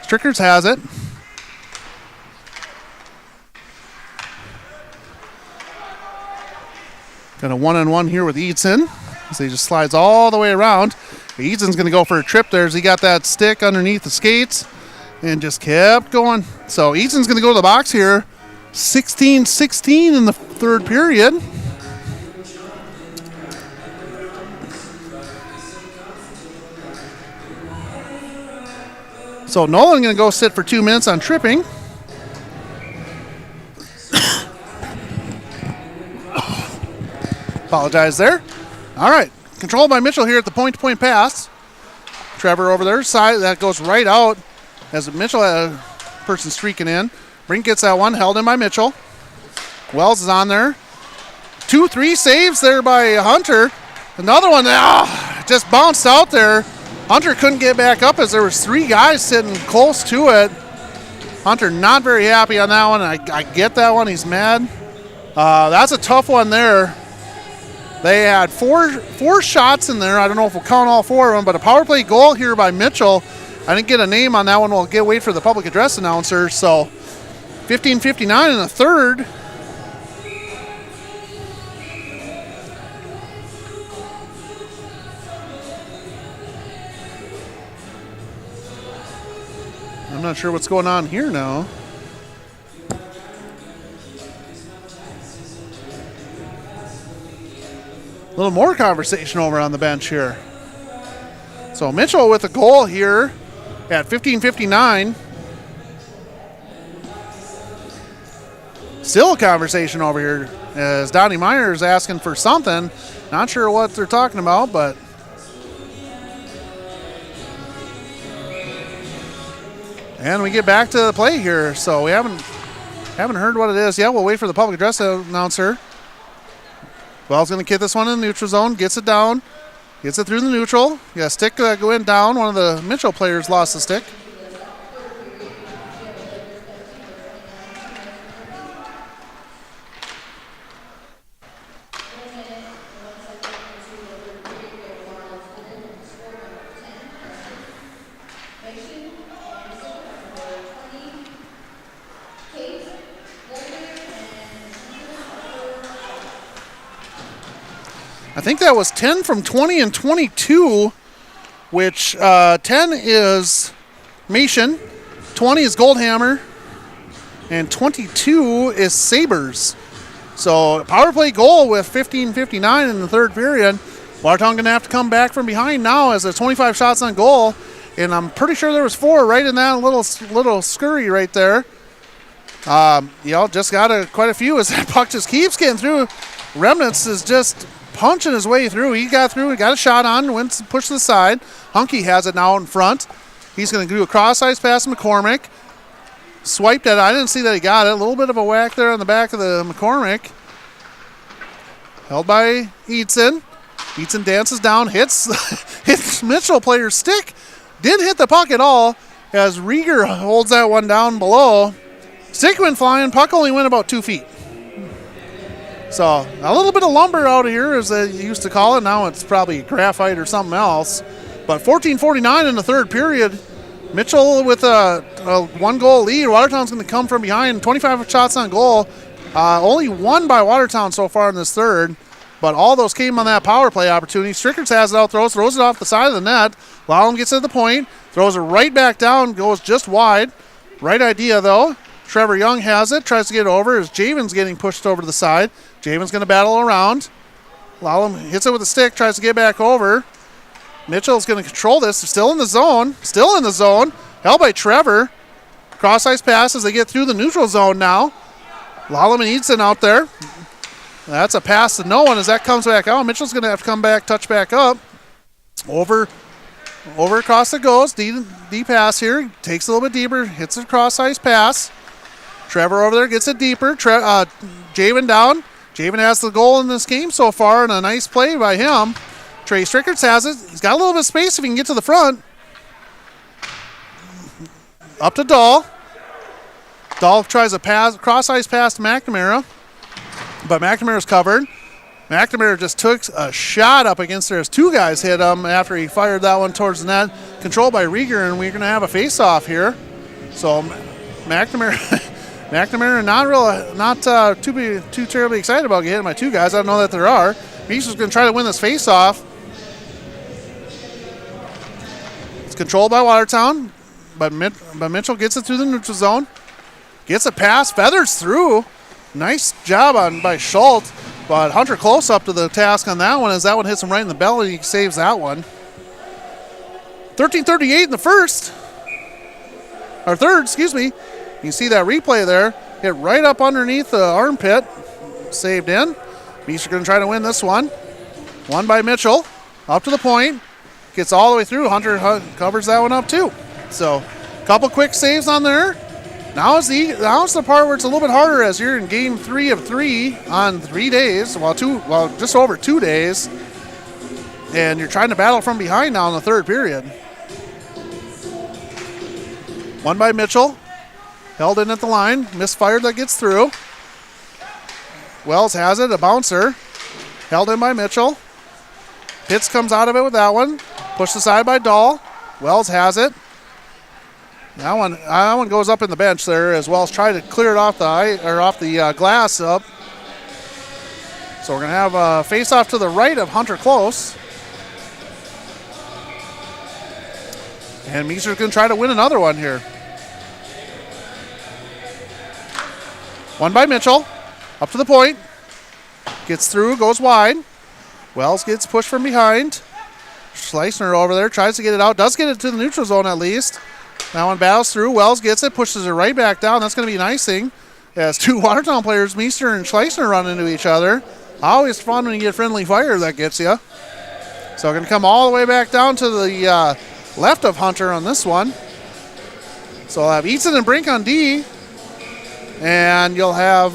Strickers has it. Got a one-on-one here with Eaton. So he just slides all the way around. Eaton's going to go for a trip there as he got that stick underneath the skates and just kept going. So Eaton's going to go to the box here. 16-16 in the third period. So Nolan going to go sit for 2 minutes on tripping. Apologize there. All right. Controlled by Mitchell here at the point-to-point pass. Trevor over there. Side that goes right out as Mitchell had a person streaking in. Brink gets that one. Held in by Mitchell. Wells is on there. 2-3 saves there by Hunter. Another one just bounced out there. Hunter couldn't get back up as there was 3 guys sitting close to it. Hunter not very happy on that one. I get that one. He's mad. That's a tough one there. They had four shots in there. I don't know if we'll count all 4 of them, but a power play goal here by Mitchell. I didn't get a name on that one. We'll wait for the public address announcer. So 15:59 in the third. I'm not sure what's going on here now. A little more conversation over on the bench here. So Mitchell with a goal here at 15:59. Still a conversation over here as Donnie Myers asking for something. Not sure what they're talking about, but and we get back to the play here. So we haven't heard what it is yet. We'll wait for the public address announcer. Wells going to kick this one in the neutral zone. Gets it down. Gets it through the neutral. Yeah, stick going down. One of the Mitchell players lost the stick. I think that was 10 from 20 and 22, which 10 is Mason, 20 is Goldhammer, and 22 is Sabres. So power play goal with 15:59 in the third period. Watertown going to have to come back from behind now as there's 25 shots on goal, and I'm pretty sure there was 4 right in that little scurry right there. Just got quite a few as that puck just keeps getting through. Remnants is just punching his way through. He got through. He got a shot on. Went push to the side. Hunky has it now in front. He's going to do a cross-ice pass to McCormick. Swiped it. I didn't see that he got it. A little bit of a whack there on the back of the McCormick. Held by Eidson. Eidson dances down. Hits Mitchell player's stick. Didn't hit the puck at all as Rieger holds that one down below. Stick went flying. Puck only went about 2 feet. So a little bit of lumber out here, as they used to call it. Now it's probably graphite or something else. But 14:49 in the third period. Mitchell with a 1-goal lead. Watertown's going to come from behind. 25 shots on goal. Only 1 by Watertown so far in this third. But all those came on that power play opportunity. Strickards has it out, throws it off the side of the net. Lallem gets to the point. Throws it right back down. Goes just wide. Right idea, though. Trevor Young has it. Tries to get it over as Javen's getting pushed over to the side. Javen's going to battle around. Lallem hits it with a stick. Tries to get back over. Mitchell's going to control this. They're still in the zone. Still in the zone. Held by Trevor. Cross-ice pass as they get through the neutral zone now. Lallem and Eidson out there. That's a pass to no one as that comes back out. Mitchell's going to have to come back, touch back up. Over across it goes. D pass here. Takes a little bit deeper. Hits a cross-ice pass. Trevor over there gets it deeper. Javen down. Javen has the goal in this game so far, and a nice play by him. Trey Strickards has it. He's got a little bit of space if he can get to the front. Up to Dahl. Dahl tries a cross-ice pass to McNamara, but McNamara's covered. McNamara just took a shot up against there as 2 guys hit him after he fired that one towards the net. Controlled by Rieger, and we're going to have a face-off here. So McNamara not too terribly excited about getting hit by 2 guys. I don't know that there are. He's just going to try to win this face-off. It's controlled by Watertown, but Mitchell gets it through the neutral zone. Gets a pass, feathers through. Nice job by Schultz, but Hunter close up to the task on that one as that one hits him right in the belly. He saves that one. 13:38 in the third, excuse me. You see that replay there. Hit right up underneath the armpit. Saved in. Beasts are going to try to win this one. One by Mitchell. Up to the point. Gets all the way through. Hunter covers that one up too. So, a couple quick saves on there. Now it's the part where it's a little bit harder as you're in game 3 of 3 on 3 days. Just over 2 days. And you're trying to battle from behind now in the third period. One by Mitchell. Held in at the line. Misfired that gets through. Wells has it. A bouncer. Held in by Mitchell. Pitts comes out of it with that one. Pushed aside by Dahl. Wells has it. That one goes up in the bench there as Wells tried to clear it off the glass up. So we're going to have a face-off to the right of Hunter Close. And Meeser's going to try to win another one here. One by Mitchell. Up to the point. Gets through, goes wide. Wells gets pushed from behind. Schleissner over there, tries to get it out. Does get it to the neutral zone at least. That one battles through. Wells gets it, pushes it right back down. That's going to be an icing. As two Watertown players, Meester and Schleissner, run into each other. Always fun when you get friendly fire that gets you. So going to come all the way back down to the left of Hunter on this one. So I'll have Eaton and Brink on D. And you'll have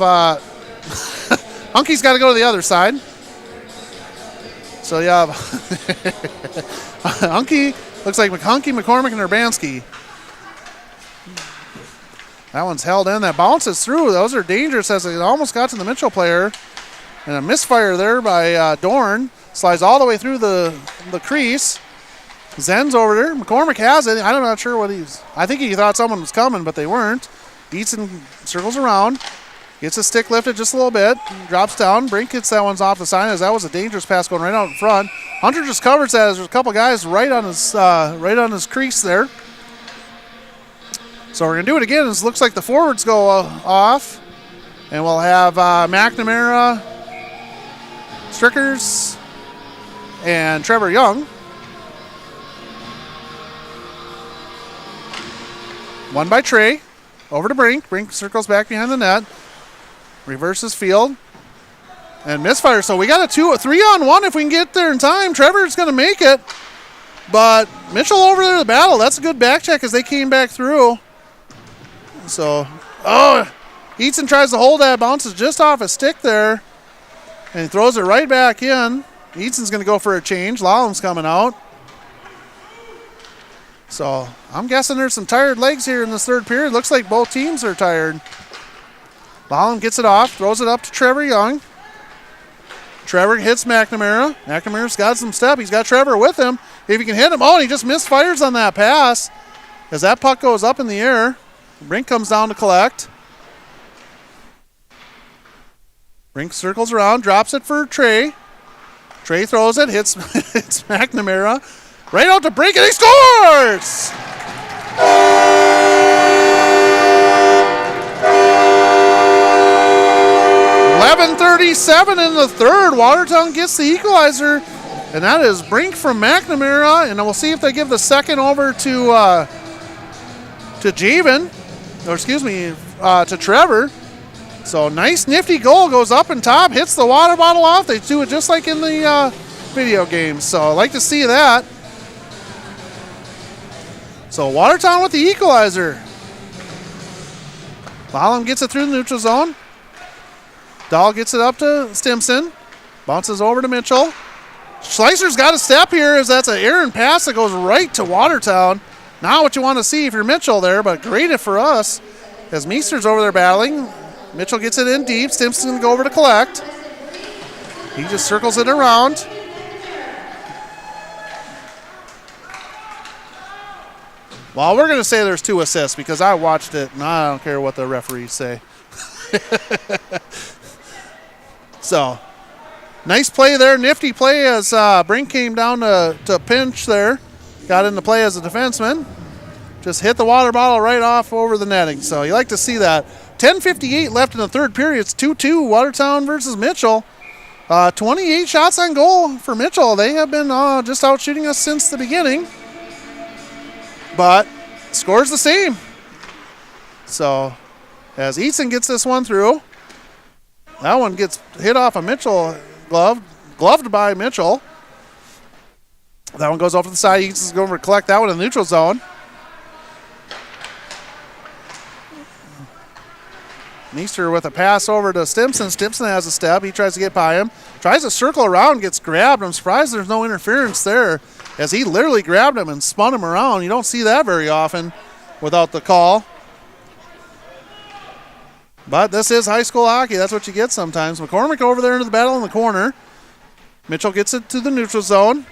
Hunky's got to go to the other side. So you have Hunky, looks like Hunky, McCormick, and Urbanski. That one's held in. That bounces through. Those are dangerous as it almost got to the Mitchell player. And a misfire there by Dorn. Slides all the way through the crease. Zen's over there. McCormick has it. I'm not sure what I think he thought someone was coming, but they weren't. Eaton circles around. Gets his stick lifted just a little bit. Drops down. Brink gets that one's off the side as that was a dangerous pass going right out in front. Hunter just covers that as there's a couple guys right on his crease there. So we're going to do it again. It looks like the forwards go off. And we'll have McNamara, Strickers, and Trevor Young. One by Trey. Over to Brink. Brink circles back behind the net. Reverses field. And misfire. So we got a 3-on-1 if we can get there in time. Trevor's going to make it. But Mitchell over there to the battle. That's a good back check as they came back through. So, Eaton tries to hold that. Bounces just off his stick there. And he throws it right back in. Eaton's going to go for a change. Lallam's coming out. So, I'm guessing there's some tired legs here in this third period. Looks like both teams are tired. Lallam gets it off, throws it up to Trevor Young. Trevor hits McNamara. McNamara's got some step. He's got Trevor with him. If he can hit him, and he just misfires on that pass as that puck goes up in the air. Brink comes down to collect. Brink circles around, drops it for Trey. Trey throws it, hits McNamara. Right out to Brink, and he scores! .11:37 in the third. Watertown gets the equalizer, and that is Brink from McNamara. And we'll see if they give the second over to Javen, or excuse me, to Trevor. So nice, nifty goal, goes up and top, hits the water bottle off. They do it just like in the video games. So I like to see that. So Watertown with the equalizer. Lallam gets it through the neutral zone. Dahl gets it up to Stimson. Bounces over to Mitchell. Schleiser's got a step here as that's an errant pass that goes right to Watertown. Not what you want to see if you're Mitchell there, but great for us as Meester's over there battling. Mitchell gets it in deep. Stimson's going to go over to collect. He just circles it around. Well, we're going to say there's 2 assists because I watched it and I don't care what the referees say. So, nice play there. Nifty play as Brink came down to pinch there. Got into play as a defenseman. Just hit the water bottle right off over the netting. So, you like to see that. 10:58 left in the third period. It's 2-2 Watertown versus Mitchell. 28 shots on goal for Mitchell. They have been just out shooting us since the beginning. But scores the same. So as Easton gets this one through, that one gets hit off a Mitchell gloved by Mitchell. That one goes off to the side. Easton's going to collect that one in the neutral zone. Meester with a pass over to Stimson. Stimson has a step. He tries to get by him. Tries to circle around, gets grabbed. I'm surprised there's no interference there as he literally grabbed him and spun him around. You don't see that very often without the call. But this is high school hockey. That's what you get sometimes. McCormick over there into the battle in the corner. Mitchell gets it to the neutral zone.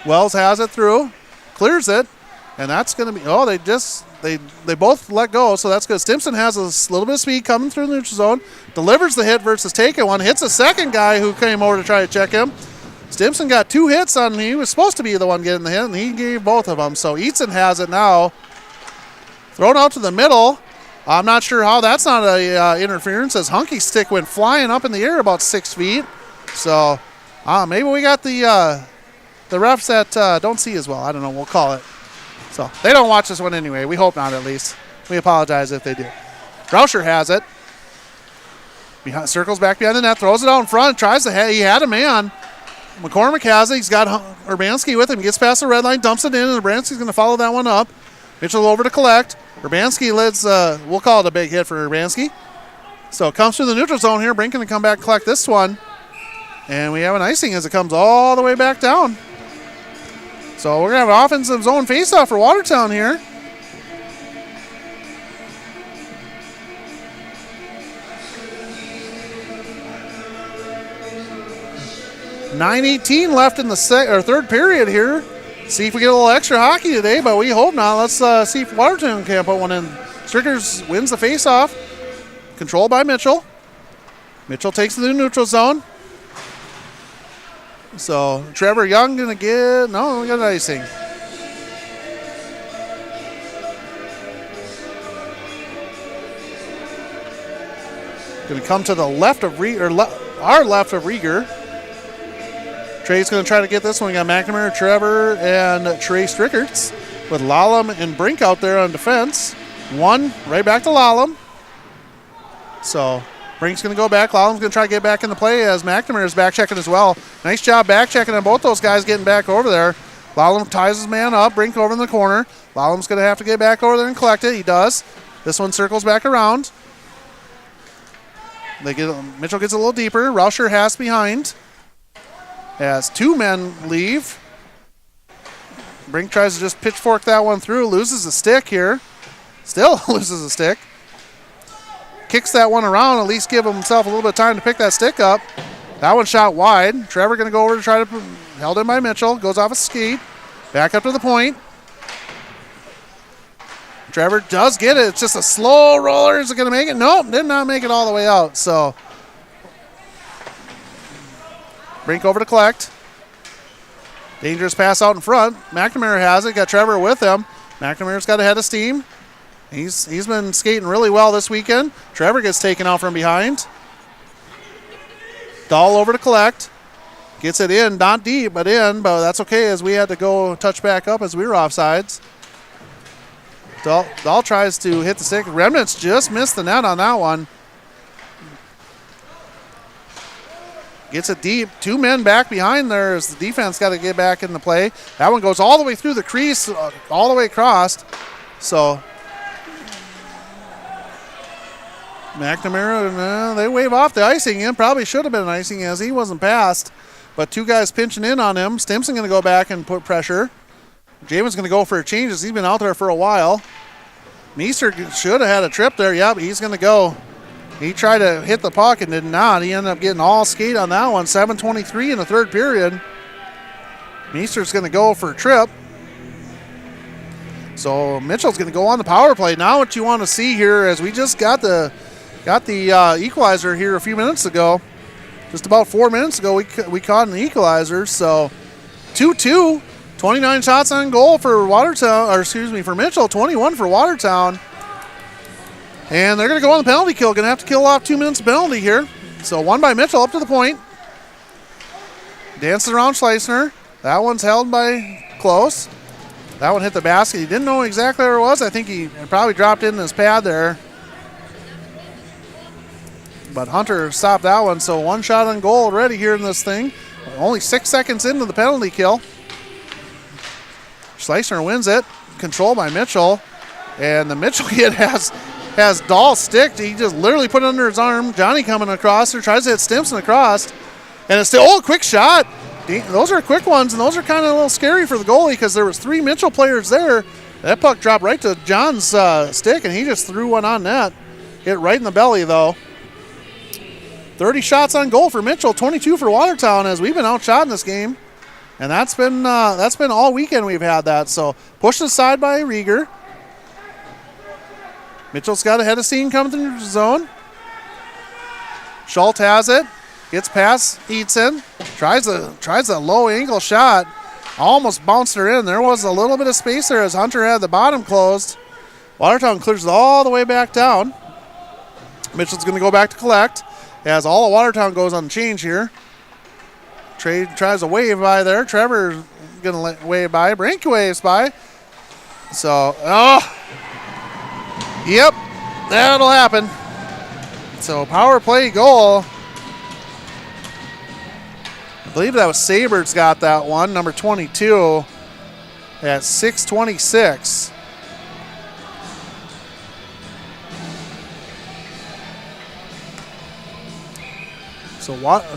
Wells has it through. Clears it. And that's going to be, they both let go, so that's good. Stimson has a little bit of speed coming through the neutral zone. Delivers the hit versus taking one. Hits a second guy who came over to try to check him. Stimson got 2 hits on him. He was supposed to be the one getting the hit, and he gave both of them. So Easton has it now. Thrown out to the middle. I'm not sure how that's not a interference, as Hunky's stick went flying up in the air about 6 feet. So maybe we got the refs that don't see as well. I don't know. We'll call it. So they don't watch this one anyway. We hope not, at least. We apologize if they do. Rauscher has it. Circles back behind the net, throws it out in front, tries to he had a man. McCormick has it. He's got Urbanski with him. Gets past the red line, dumps it in, and Urbanski's going to follow that one up. Mitchell over to collect. Urbanski leads, we'll call it a big hit for Urbanski. So it comes through the neutral zone here. Brink going to come back and collect this one. And we have an icing as it comes all the way back down. So we're going to have an offensive zone faceoff for Watertown here. .9:18 left in the third period here. See if we get a little extra hockey today, but we hope not. Let's see if Watertown can put one in. Strickers wins the faceoff. Controlled by Mitchell. Mitchell takes the neutral zone. So Trevor Young going to get, no, we got an icing. Going to come to the left of our left of Rieger. Trey's going to try to get this one. We got McNamara, Trevor, and Trey Strickerts with Lallam and Brink out there on defense. One right back to Lallam. So Brink's going to go back. Lallam's going to try to get back into play as McNamara is back checking as well. Nice job back checking on both those guys getting back over there. Lallam ties his man up. Brink over in the corner. Lallam's going to have to get back over there and collect it. He does. This one circles back around. Mitchell gets a little deeper. Rauscher has behind. As two men leave. Brink tries to just pitchfork that one through. Loses a stick here. Still loses a stick. Kicks that one around. At least give himself a little bit of time to pick that stick up. That one shot wide. Trevor going to go over to try to... Held in by Mitchell. Goes off a skate. Back up to the point. Trevor does get it. It's just a slow roller. Is it going to make it? Nope. Did not make it all the way out. So... Brink over to collect. Dangerous pass out in front. McNamara has it. Got Trevor with him. McNamara's got a head of steam. He's been skating really well this weekend. Trevor gets taken out from behind. Dahl over to collect. Gets it in. Not deep, but in. But that's okay as we had to go touch back up as we were offsides. Dahl tries to hit the stick. Remnants just missed the net on that one. Gets it deep. Two men back behind there as the defense got to get back into play. That one goes all the way through the crease, all the way across. So McNamara, they wave off the icing. It probably should have been an icing as he wasn't passed. But two guys pinching in on him. Stimson going to go back and put pressure. Jamin's going to go for a change as he's been out there for a while. Meester should have had a trip there. Yep, he's going to go. He tried to hit the puck and did not. He ended up getting all skate on that one. 7:23 in the third period. Meester's going to go for a trip. So Mitchell's going to go on the power play. Now what you want to see here is we just got the equalizer here a few minutes ago. Just about 4 minutes ago we caught an equalizer. So 2-2. 29 shots on goal for for Mitchell. 21 for Watertown. And they're going to go on the penalty kill. Going to have to kill off 2 minutes of penalty here. So one by Mitchell up to the point. Dances around Schleisner. That one's held by Close. That one hit the basket. He didn't know exactly where it was. I think he probably dropped it in his pad there. But Hunter stopped that one. So one shot on goal already here in this thing. Only 6 seconds into the penalty kill. Schleisner wins it. Controlled by Mitchell. And the Mitchell kid has Dahl sticked. He just literally put it under his arm. Johnny coming across there, tries to hit Stimson across. And it's still, quick shot. Those are quick ones, and those are kind of a little scary for the goalie because there was 3 Mitchell players there. That puck dropped right to John's stick, and he just threw one on net. Hit right in the belly, though. 30 shots on goal for Mitchell, 22 for Watertown as we've been outshot in this game. And that's been all weekend we've had that. So pushed aside by Rieger. Mitchell's got a head of steam coming through the zone. Schultz has it. Gets past Eatson. Tries a low angle shot. Almost bounced her in. There was a little bit of space there as Hunter had the bottom closed. Watertown clears it all the way back down. Mitchell's going to go back to collect as all of Watertown goes on the change here. Trey tries to wave by there. Trevor's going to wave by. Brink waves by. So, yep, that'll happen. So, power play goal. I believe that was Sabers got that one, number 22 at 6:26.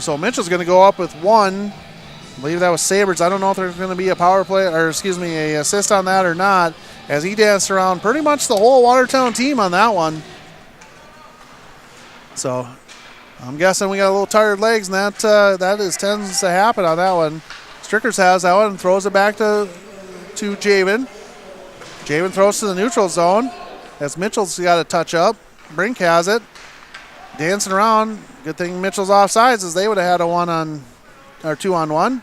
So Mitchell's going to go up with one. I believe that was Sabers. I don't know if there's going to be a power play, or excuse me, a assist on that or not, as he danced around pretty much the whole Watertown team on that one. So I'm guessing we got a little tired legs, and that tends to happen on that one. Strickers has that one and throws it back to Javen. Javen throws to the neutral zone as Mitchell's got a touch up. Brink has it. Dancing around. Good thing Mitchell's offsides, as they would have had a 2-on-1.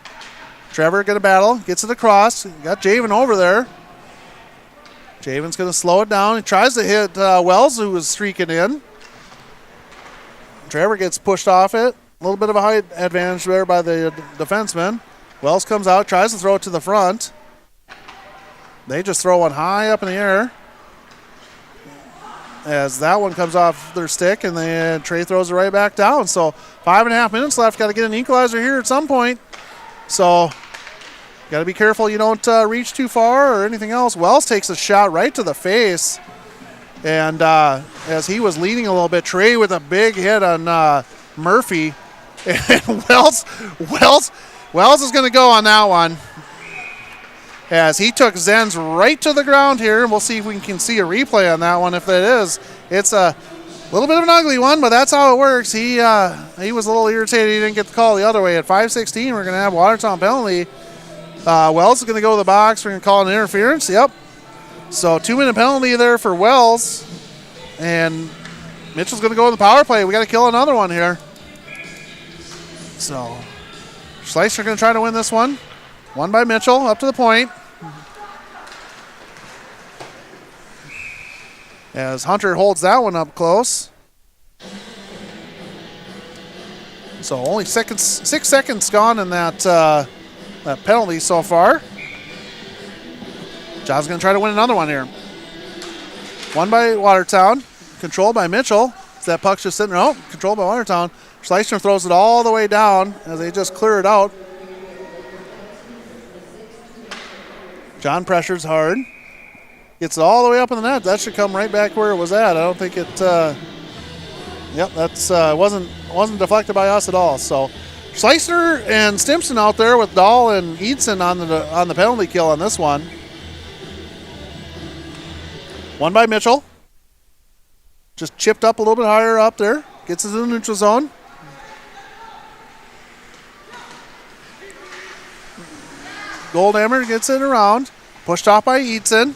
Trevor going to battle. Gets it across. Got Javen over there. Javen's going to slow it down. He tries to hit Wells, who was streaking in. Trevor gets pushed off it. A little bit of a height advantage there by the defenseman. Wells comes out, tries to throw it to the front. They just throw one high up in the air, as that one comes off their stick, and then Trey throws it right back down. So 5.5 minutes left. Got to get an equalizer here at some point. So got to be careful you don't reach too far or anything else. Wells takes a shot right to the face. And as he was leading a little bit, Trey with a big hit on Murphy. And Wells is going to go on that one, as he took Zenz right to the ground here. And we'll see if we can see a replay on that one. If that is, it's a little bit of an ugly one, but that's how it works. He was a little irritated he didn't get the call the other way. At 5:16, we're going to have Watertown penalty. Wells is going to go to the box. We're going to call an interference. Yep. So 2-minute penalty there for Wells. And Mitchell's going to go in the power play. We got to kill another one here. So Schleicher going to try to win this one. One by Mitchell, up to the point. As Hunter holds that one up close. So only 6 seconds gone in that penalty so far. John's going to try to win another one here. One by Watertown, controlled by Mitchell. That puck's just sitting there. Oh, controlled by Watertown. Schleicher throws it all the way down as they just clear it out. John pressures hard. Gets it all the way up in the net. That should come right back where it was at. I don't think it. Yep, that's wasn't deflected by us at all. So Schleicher and Stimson out there with Dahl and Eidson on the penalty kill on this one. One by Mitchell. Just chipped up a little bit higher up there. Gets it in the neutral zone. Goldhammer gets it around. Pushed off by Eidson.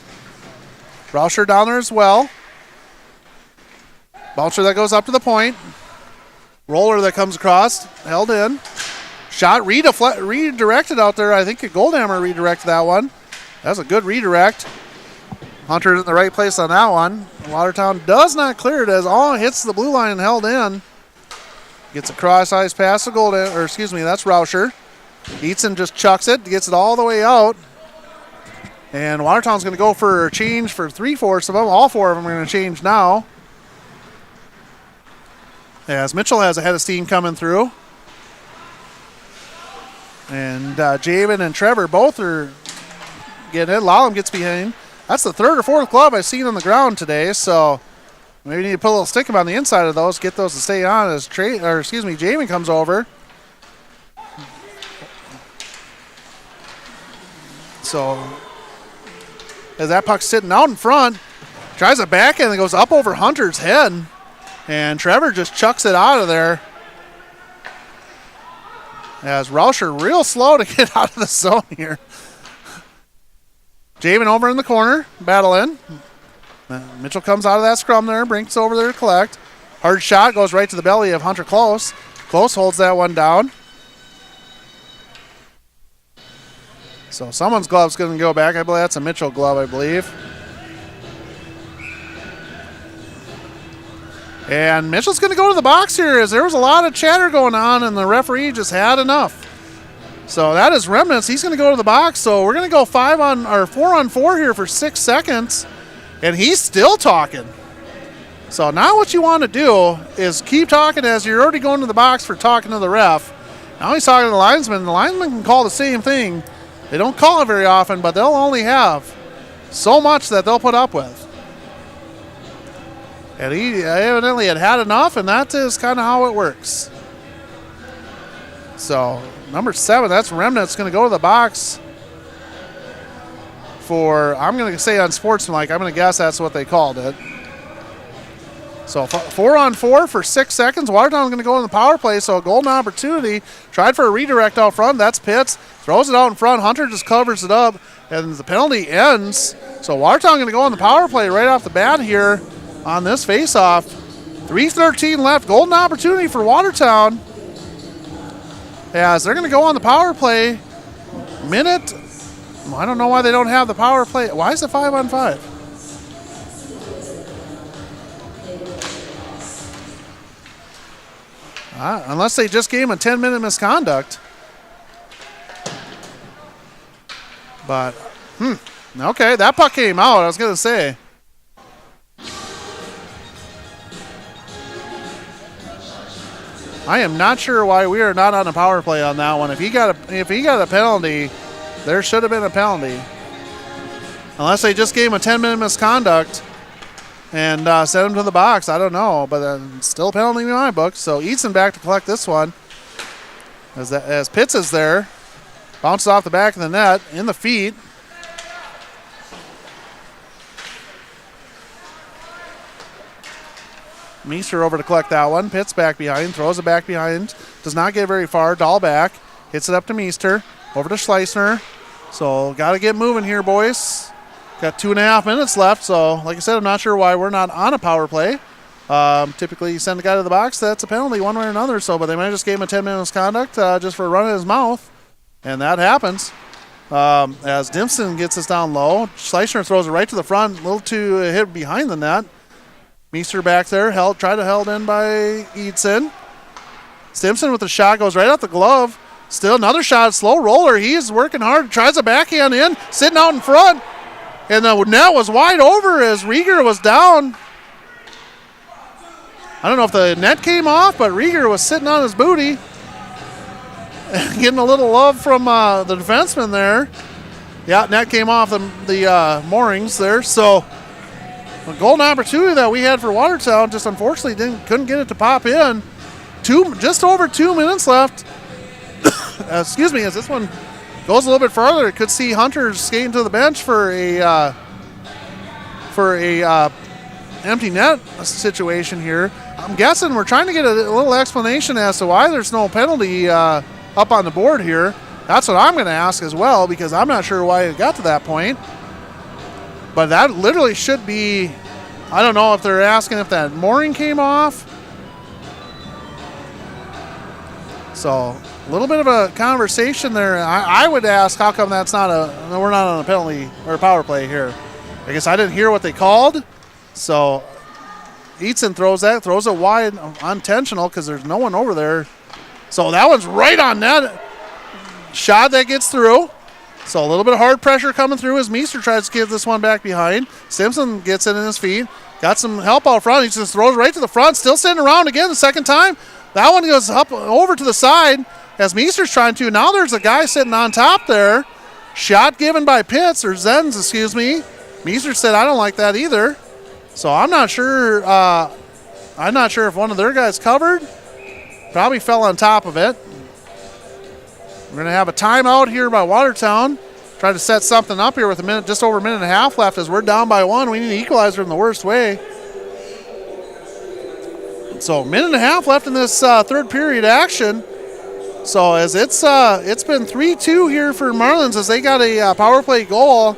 Rauscher down there as well. Boucher that goes up to the point. Roller that comes across. Held in. Shot redirected out there. I think Goldhammer redirected that one. That was a good redirect. Hunter's in the right place on that one. Watertown does not clear it as all hits the blue line and held in. Gets a cross-ice pass to Goldhammer, or excuse me, that's Rauscher. Eidson just chucks it, gets it all the way out. And Watertown's going to go for a change for 3/4 of them. All 4 of them are going to change now. As Mitchell has a head of steam coming through. And Javen and Trevor both are getting it. Lallam gets behind. That's the 3rd or 4th glove I've seen on the ground today, so maybe need to put a little stick on the inside of those, get those to stay on as Javen comes over. So as that puck's sitting out in front, tries a backhand that goes up over Hunter's head, and Trevor just chucks it out of there. As Rauscher real slow to get out of the zone here. Javen over in the corner, battle in. Mitchell comes out of that scrum there, Brink's over there to collect. Hard shot goes right to the belly of Hunter Close. Close holds that one down. So someone's glove's going to go back. I believe that's a Mitchell glove, I believe. And Mitchell's going to go to the box here as there was a lot of chatter going on and the referee just had enough. So that is Remnants. He's going to go to the box. So we're going to go 4 on 4 here for 6 seconds. And he's still talking. So now what you want to do is keep talking as you're already going to the box for talking to the ref. Now he's talking to the linesman. The linesman can call the same thing. They don't call it very often, but they'll only have so much that they'll put up with. And he evidently had enough, and that is kind of how it works. So number 7, that's Remnant's going to go to the box for, I'm going to say unsportsmanlike. I'm going to guess that's what they called it. So 4 on 4 for 6 seconds. Watertown's going to go in the power play, so a golden opportunity. Tried for a redirect out front. That's Pitts. Throws it out in front. Hunter just covers it up, and the penalty ends. So Watertown going to go in the power play right off the bat here on this faceoff. 3:13 left. Golden opportunity for Watertown. As they're going to go on the power play. Minute. I don't know why they don't have the power play. Why is it 5 on 5? Unless they just gave him a 10-minute misconduct. But, okay, that puck came out, I was going to say. I am not sure why we are not on a power play on that one. If he got a penalty, there should have been a penalty. Unless they just gave him a 10-minute misconduct and sent him to the box. I don't know, but still a penalty in my book. So Easton back to collect this one. As Pitts is there. Bounces off the back of the net, in the feet. Meester over to collect that one. Pitts back behind, throws it back behind. Does not get very far. Dahl back. Hits it up to Meester. Over to Schleisner. So got to get moving here, boys. Got 2.5 minutes left. So, like I said, I'm not sure why we're not on a power play. Typically, you send a guy to the box, that's a penalty one way or another. So, but they might have just gave him a 10-minute misconduct just for running his mouth. And that happens. As Dimson gets us down low. Schleisner throws it right to the front. A little too hit behind the net. Meester back there, tried to held in by Eidson. Stimson with the shot, goes right out the glove. Still another shot, slow roller. He's working hard, tries a backhand in, sitting out in front. And the net was wide over as Rieger was down. I don't know if the net came off, but Rieger was sitting on his booty. Getting a little love from the defenseman there. Yeah, net came off the moorings there. So a golden opportunity that we had for Watertown, just unfortunately couldn't get it to pop in. Just over 2 minutes left. Excuse me, as this one goes a little bit farther, it could see Hunter skating to the bench for a empty net situation here. I'm guessing we're trying to get a little explanation as to why there's no penalty up on the board here. That's what I'm going to ask as well, because I'm not sure why it got to that point. But that literally should be, I don't know if they're asking if that mooring came off. So a little bit of a conversation there. I would ask how come we're not on a penalty or a power play here. I guess I didn't hear what they called. So Eidson throws it wide, unintentional because there's no one over there. So that one's right on net. Shot that gets through. So a little bit of hard pressure coming through as Meester tries to give this one back behind. Simpson gets it in his feet. Got some help out front. He just throws right to the front. Still sitting around again the second time. That one goes up over to the side as Meester's trying to. Now there's a guy sitting on top there. Shot given by Pitts, or Zenz, excuse me. Meester said, I don't like that either. So I'm not sure. If one of their guys covered. Probably fell on top of it. We're going to have a timeout here by Watertown. Try to set something up here with just over a minute and a half left as we're down by 1. We need an equalizer in the worst way. So a minute and a half left in this third period action. So as it's been 3-2 here for Marlins as they got a power play goal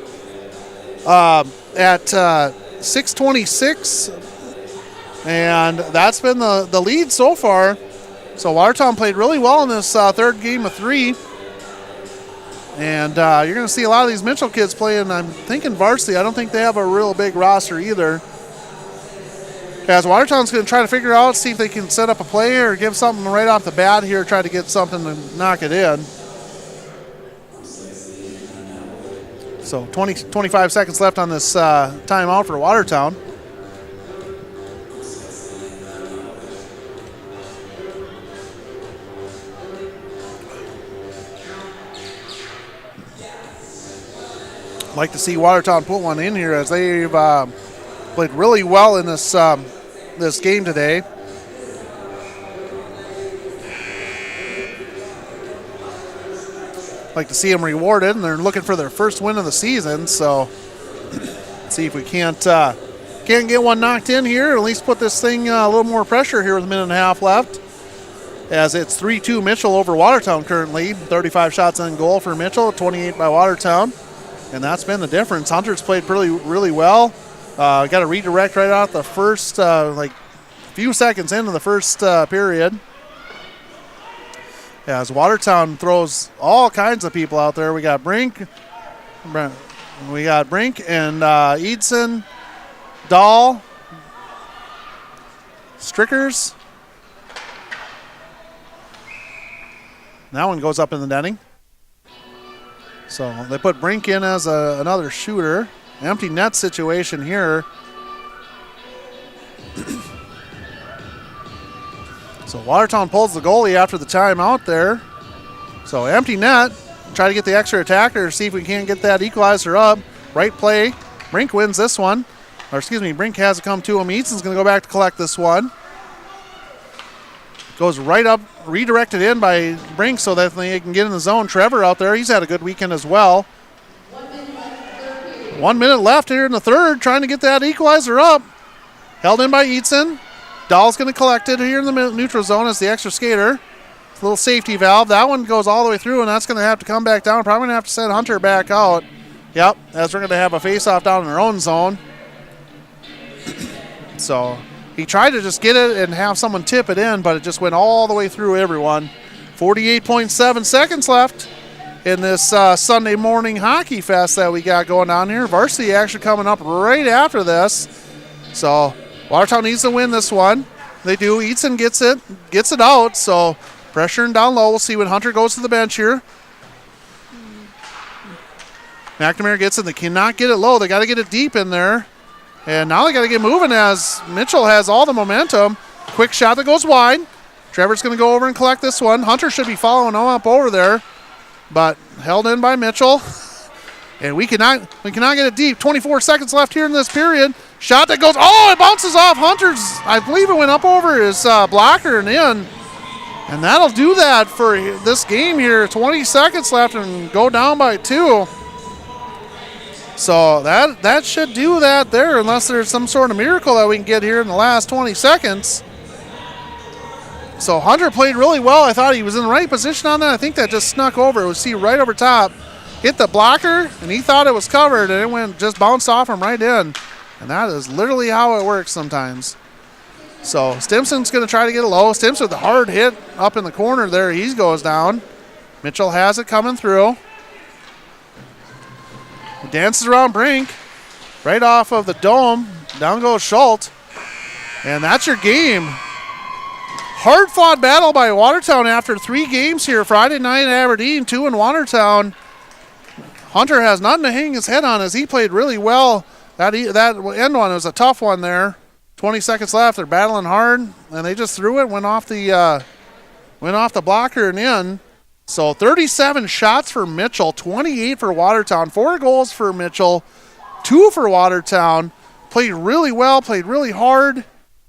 at 6:26. And that's been the lead so far. So Watertown played really well in this third game of 3. And you're going to see a lot of these Mitchell kids playing, I'm thinking varsity. I don't think they have a real big roster either. As Watertown's going to try to figure out, see if they can set up a play or give something right off the bat here, try to get something to knock it in. So 25 seconds left on this timeout for Watertown. Like to see Watertown put one in here as they've played really well in this this game today. Like to see them rewarded, and they're looking for their first win of the season. So let's see if we can't get one knocked in here, or at least put this thing a little more pressure here with a minute and a half left. As it's 3-2 Mitchell over Watertown currently. 35 shots on goal for Mitchell, 28 by Watertown. And that's been the difference. Hunter's played really well. Got a redirect right out the first, few seconds into the first period. As Watertown throws all kinds of people out there. We got Brink and Eidson, Dahl, Strickers. That one goes up in the netting. So they put Brink in as another shooter. Empty net situation here. So Watertown pulls the goalie after the timeout there. So empty net. Try to get the extra attacker, see if we can't get that equalizer up. Right play. Brink wins this one. Brink has to come to him. Eatson's going to go back to collect this one. Goes right up, redirected in by Brink so that they can get in the zone. Trevor out there, he's had a good weekend as well. 1 minute left here in the third, trying to get that equalizer up. Held in by Eidson. Dahl's going to collect it here in the neutral zone as the extra skater. It's a little safety valve. That one goes all the way through, and that's going to have to come back down. Probably going to have to send Hunter back out. Yep, as we're going to have a face-off down in our own zone. So he tried to just get it and have someone tip it in, but it just went all the way through everyone. 48.7 seconds left in this Sunday morning hockey fest that we got going on here. Varsity action coming up right after this. So Watertown needs to win this one. They do. Eidson gets it out. So pressuring down low. We'll see when Hunter goes to the bench here. McNamara gets it. They cannot get it low. They got to get it deep in there. And now they got to get moving as Mitchell has all the momentum. Quick shot that goes wide. Trevor's going to go over and collect this one. Hunter should be following up over there, but held in by Mitchell. And we cannot get it deep. 24 seconds left here in this period. Shot that goes, it bounces off Hunter's. I believe it went up over his blocker and in. And that'll do that for this game here. 20 seconds left and go down by 2. So that should do that there, unless there's some sort of miracle that we can get here in the last 20 seconds. So Hunter played really well. I thought he was in the right position on that. I think that just snuck over. It was right over top. Hit the blocker, and he thought it was covered, and it just bounced off him right in. And that is literally how it works sometimes. So Stimson's going to try to get it low. Stimson with a hard hit up in the corner there. He goes down. Mitchell has it coming through. Dances around Brink, right off of the dome. Down goes Schultz. And that's your game. Hard-fought battle by Watertown after 3 games here. Friday night at Aberdeen, 2 in Watertown. Hunter has nothing to hang his head on as he played really well. That end one was a tough one there. 20 seconds left. They're battling hard, and they just threw it. Went off the blocker and in. So 37 shots for Mitchell, 28 for Watertown, 4 goals for Mitchell, 2 for Watertown. Played really well, played really hard.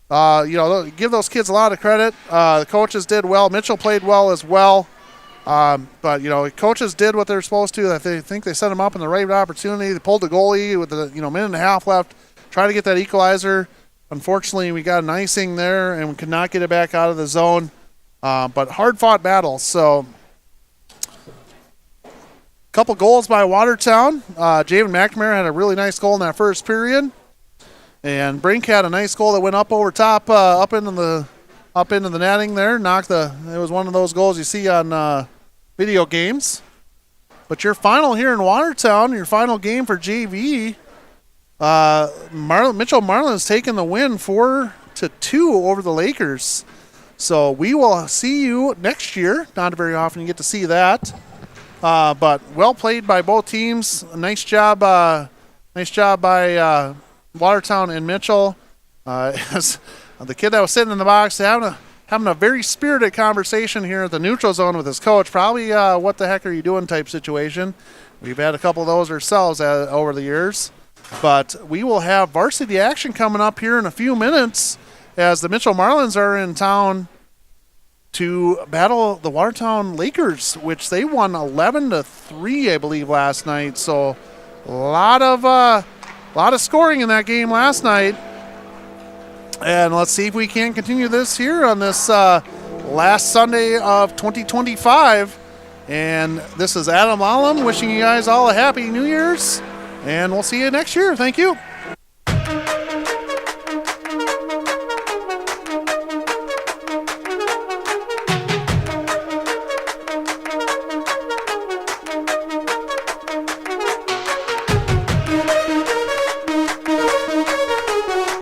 Give those kids a lot of credit. The coaches did well. Mitchell played well as well. But coaches did what they're supposed to. I think they set them up in the right opportunity. They pulled the goalie with the minute and a half left, try to get that equalizer. Unfortunately, we got an icing there, and we could not get it back out of the zone. But hard-fought battle. So couple goals by Watertown. Javen McNamara had a really nice goal in that first period. And Brink had a nice goal that went up over top, up into the netting there. It was one of those goals you see on video games. But your final here in Watertown, your final game for JV, Mitchell Marlins taking the win 4-2 4-2 over the Lakers. So we will see you next year. Not very often you get to see that. But well played by both teams. Nice job by Watertown and Mitchell. As the kid that was sitting in the box having a very spirited conversation here at the neutral zone with his coach. Probably what the heck are you doing type situation. We've had a couple of those ourselves over the years. But we will have varsity action coming up here in a few minutes as the Mitchell Marlins are in town to battle the Watertown Lakers, which they won 11-3, I believe, last night. So a lot of scoring in that game last night. And let's see if we can continue this here on this last Sunday of 2025. And this is Adam Lallam wishing you guys all a happy New Year's. And we'll see you next year. Thank you.